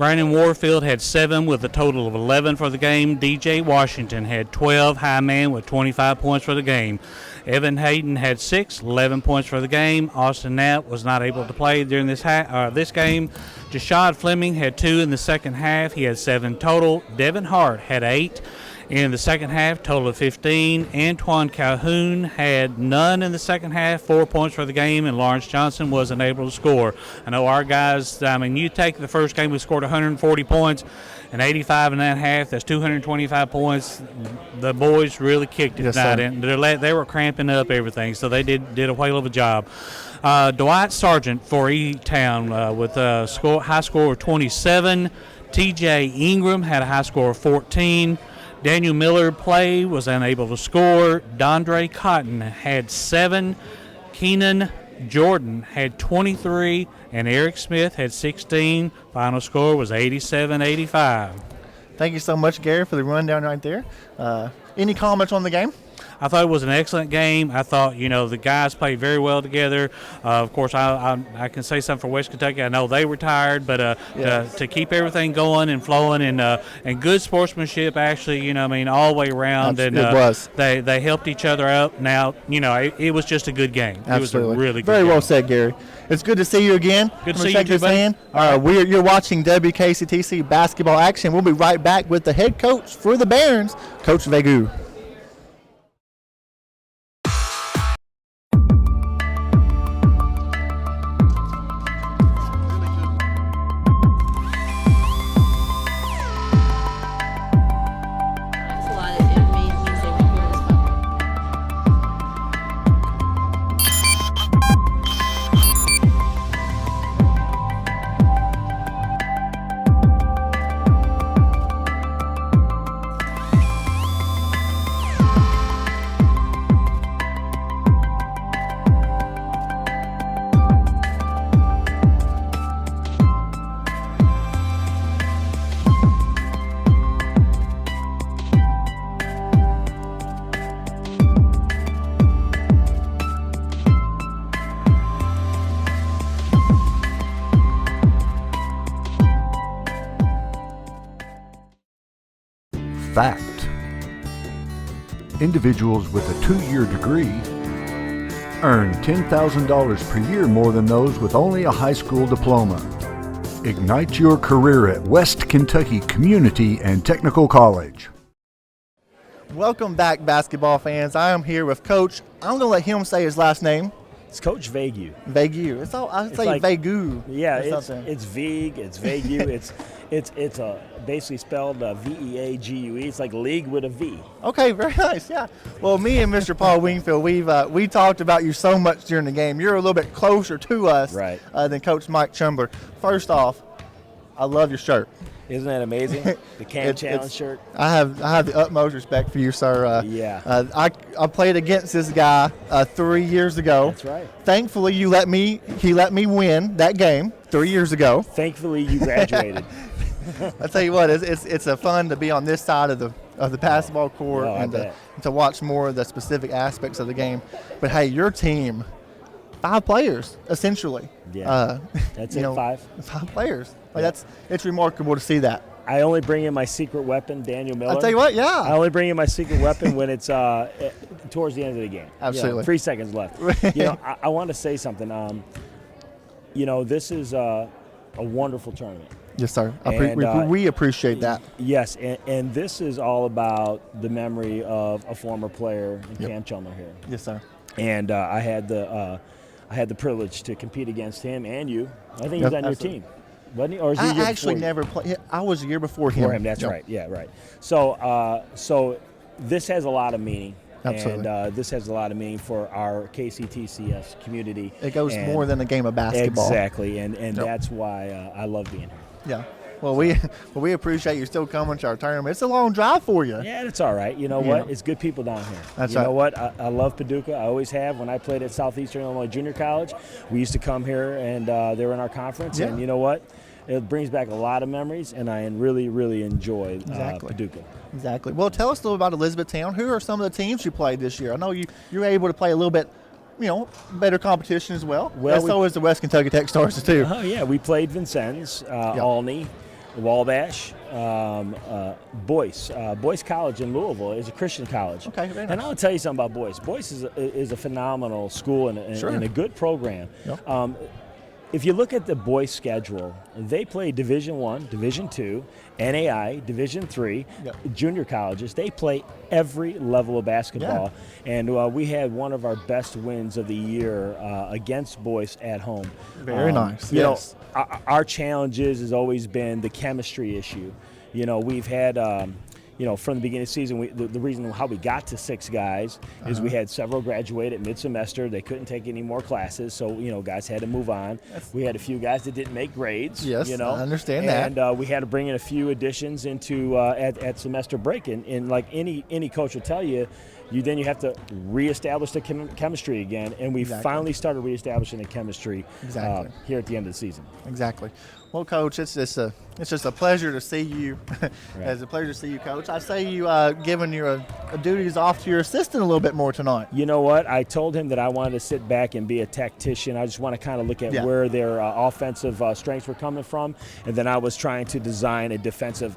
Brandon Warfield had 7 with a total of 11 for the game. DJ Washington had 12, high man with 25 points for the game. Evan Hayden had 6, 11 points for the game. Austin Knapp was not able to play during this game. Jashad Fleming had 2 in the second half. He had 7 total. Devin Hart had 8 in the second half, total of 15. Antoine Calhoun had none in the second half, 4 points for the game, and Lawrence Johnson wasn't able to score. I know our guys, you take the first game, we scored 140 points, and 85 in that half, that's 225 points. The boys really kicked it tonight, and they were cramping up everything, so they did a whale of a job. Dwight Sargent for E-Town with a high score of 27. TJ Ingram had a high score of 14. Daniel Miller was unable to score. Dondre Cotton had 7. Keenan Jordan had 23. And Eric Smith had 16. Final score was 87-85. Thank you so much, Gary, for the rundown right there. Any comments on the game? I thought it was an excellent game. I thought, the guys played very well together. Of course, I can say something for West Kentucky. I know they were tired, but to keep everything going and flowing and good sportsmanship, actually, all the way around. And it was. They helped each other out. Now, it was just a good game. Absolutely. It was a really good Very game. well said, Gary. It's good to see you again. Good to see you, buddy. You're watching WKCTC basketball action. We'll be right back with the head coach for the Barons, Coach Vegu. Fact. Individuals with a 2-year degree earn $10,000 per year more than those with only a high school diploma. Ignite your career at West Kentucky Community and Technical College. Welcome back, basketball fans. I am here with Coach. I'm going to let him say his last name. It's Coach Vegu. Vegu. I say like, Vegu. Yeah, it's Veg. It's Vegu. it's basically spelled Veague. It's like league with a V. Okay, very nice. Yeah. Well, me and Mr. Paul Wingfield, we talked about you so much during the game. You're a little bit closer to us than Coach Mike Chumbler. First off, I love your shirt. Isn't that amazing? The Cam Challenge shirt. I have the utmost respect for you, sir. I played against this guy 3 years ago. That's right. Thankfully, he let me win that game 3 years ago. Thankfully, you graduated. I tell you what, it's a fun to be on this side of the basketball court and to watch more of the specific aspects of the game. But hey, your team, 5 players essentially. Yeah, that's it. 5 players. Like it's remarkable to see that. I only bring in my secret weapon, Daniel Miller. I'll tell you what, yeah. I only bring in my secret weapon when it's towards the end of the game. Absolutely. 3 seconds left. I want to say something. This is a wonderful tournament. Yes, sir. We appreciate that. Yes, and this is all about the memory of a former player, Cam Chumbler here. Yes, sir. And I had the privilege to compete against him and you. I think he's on your team. Wasn't he? Or was he I actually never played. I was a year before him. That's right. Yeah, right. So this has a lot of meaning. Absolutely. And this has a lot of meaning for our KCTCS community. It goes more than a game of basketball. Exactly, and that's why I love being here. Yeah. Well, we appreciate you still coming to our tournament. It's a long drive for you. Yeah, it's all right. You know what? It's good people down here. That's you right. know what? I love Paducah. I always have. When I played at Southeastern Illinois Junior College, we used to come here, and they were in our conference. Yeah. And you know what? It brings back a lot of memories, and I really, really enjoy Paducah. Exactly. Well, tell us a little about Elizabethtown. Who are some of the teams you played this year? I know you were able to play a little bit, better competition as well. So is the West Kentucky Tech Stars too. Yeah, we played Vincennes, Olney, Wabash, Boyce. Boyce College in Louisville is a Christian college. Okay, very nice. And I'll tell you something about Boyce. Boyce is a phenomenal school and a good program. Yep. If you look at the Boyce schedule, they play Division I, Division II, NAI, Division III, junior colleges. They play every level of basketball. Yeah. And we had one of our best wins of the year against Boyce at home. Very nice. You know, our challenges has always been the chemistry issue. You know, we've had, from the beginning of the season, the reason how we got to 6 guys is we had several graduate at mid-semester. They couldn't take any more classes, so, guys had to move on. We had a few guys that didn't make grades. Yes, I understand that. And we had to bring in a few additions into at semester break. And like any coach will tell you, you have to reestablish the chemistry again, and we finally started reestablishing the chemistry here at the end of the season. Exactly. Well, Coach, it's just a pleasure to see you. It's a pleasure to see you, Coach. I say you giving your duties off to your assistant a little bit more tonight. You know what? I told him that I wanted to sit back and be a tactician. I just want to kind of look at where their offensive strengths were coming from, and then I was trying to design a defensive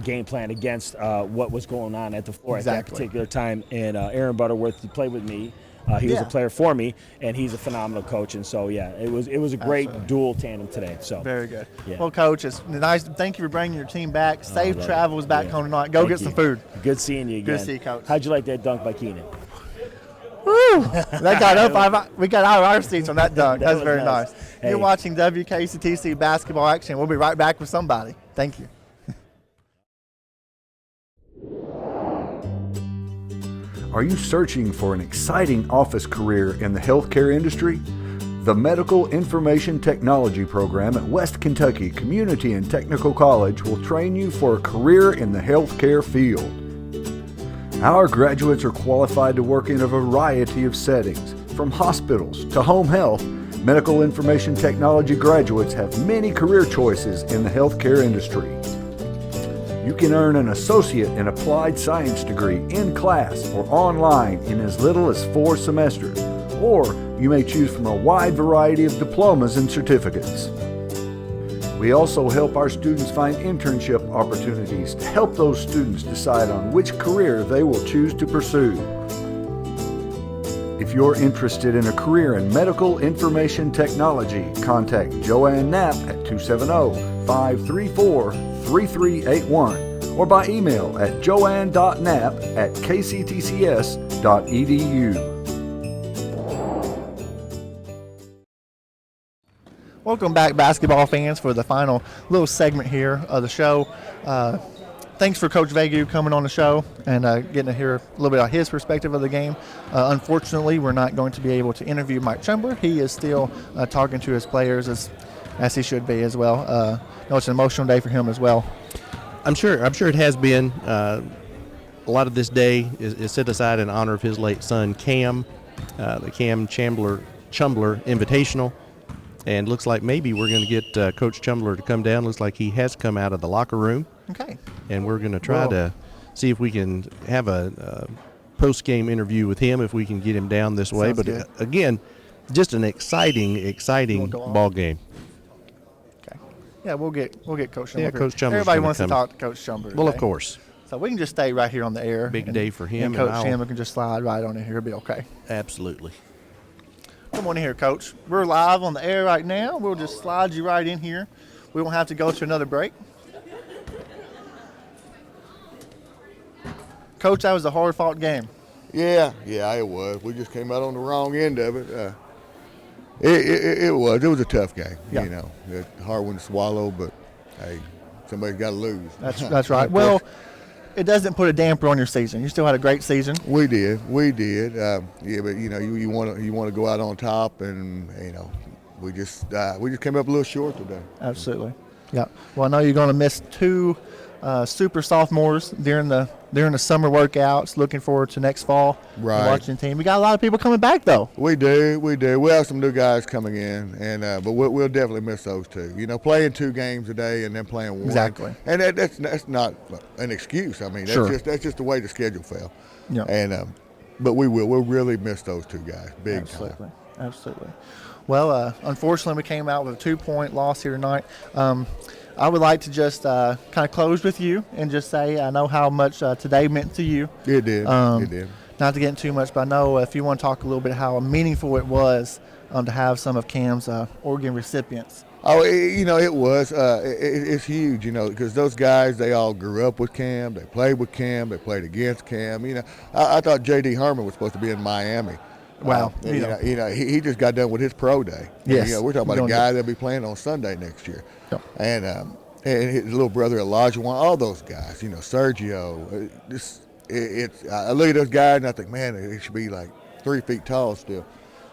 game plan against what was going on at the floor at that particular time. And Aaron Butterworth, he played with me. He was a player for me, and he's a phenomenal coach. And so, it was a great dual tandem today. So very good. Yeah. Well, Coach, it's nice. Thank you for bringing your team back. Safe travels back home tonight. Go get some food. Good seeing you again. Good to see you, Coach. How'd you like that dunk by Keenan? Woo! That got up. We got out of our seats on that dunk. That's very nice. Hey. You're watching WKCTC basketball action. We'll be right back with somebody. Thank you. Are you searching for an exciting office career in the healthcare industry? The Medical Information Technology program at West Kentucky Community and Technical College will train you for a career in the healthcare field. Our graduates are qualified to work in a variety of settings, from hospitals to home health. Medical Information Technology graduates have many career choices in the healthcare industry. You can earn an associate in applied science degree in class or online in as little as 4 semesters, or you may choose from a wide variety of diplomas and certificates. We also help our students find internship opportunities to help those students decide on which career they will choose to pursue. If you're interested in a career in medical information technology, contact Joanne Knapp at 270-534-3381 or by email at joanne.knapp@kctcs.edu. Welcome back, basketball fans, for the final little segment here of the show. Thanks for Coach Vegu coming on the show and getting to hear a little bit of his perspective of the game. Unfortunately, we're not going to be able to interview Mike Chumbler. He is still talking to his players as he should be as well. I know it's an emotional day for him as well. I'm sure it has been. A lot of this day is set aside in honor of his late son, Cam, the Cam Chumbler Invitational. And looks like maybe we're going to get Coach Chumbler to come down. Looks like he has come out of the locker room. Okay. And we're going to try to see if we can have a post-game interview with him, if we can get him down this way. Sounds but good. Again, just an exciting ball game. Okay. Yeah, we'll get Coach Chumbler. Yeah, Coach Chumbler. Everybody wants to talk to Coach Chumbler. Well, of course. So we can just stay right here on the air. Big day for him. And Coach Chumbler can just slide right on in here. It'll be okay. Absolutely. Come on in here, Coach. We're live on the air right now. We'll just slide you right in here. We won't have to go to another break. Coach, that was a hard-fought game. Yeah, it was. We just came out on the wrong end of it. It was a tough game. Yeah. You know, it's a hard one to swallow, but hey, somebody's got to lose. That's right. Well, it doesn't put a damper on your season. You still had a great season. We did. Yeah, but you know, you want to go out on top, and you know, we just came up a little short today. Absolutely. Yeah. Well, I know you're going to miss 2 super sophomores during the summer workouts. Looking forward to next fall. Right. Watching the team. We got a lot of people coming back though. We do. We have some new guys coming in, and but we'll definitely miss those 2. You know, playing 2 games a day and then playing 1. Exactly. And that's not an excuse. I mean, that's just the way the schedule fell. Yeah. And but we'll really miss those 2 guys big Absolutely. time. Absolutely. Well, unfortunately, we came out with a 2-point loss here tonight. I would like to just kind of close with you and just say I know how much today meant to you. It did. It did. Not to get into too much, but I know if you want to talk a little bit how meaningful it was to have some of Cam's organ recipients. Oh, it was. It's huge, because those guys, they all grew up with Cam. They played with Cam. They played against Cam. I thought J.D. Herman was supposed to be in Miami. Wow. He just got done with his pro day. Yes. We're talking about a guy that'll be playing on Sunday next year. Yep. And his little brother Elijah, all those guys, Sergio. I look at those guys and I think, man, they should be like 3 feet tall still.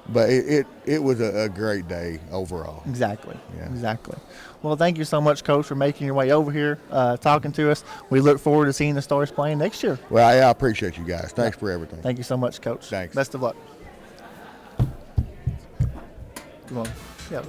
But it was a great day overall. Exactly. Yeah. Exactly. Well, thank you so much, Coach, for making your way over here, talking to us. We look forward to seeing the Stars playing next year. Well, I appreciate you guys. Thanks for everything. Thank you so much, Coach. Thanks. Best of luck. Come on. Yeah.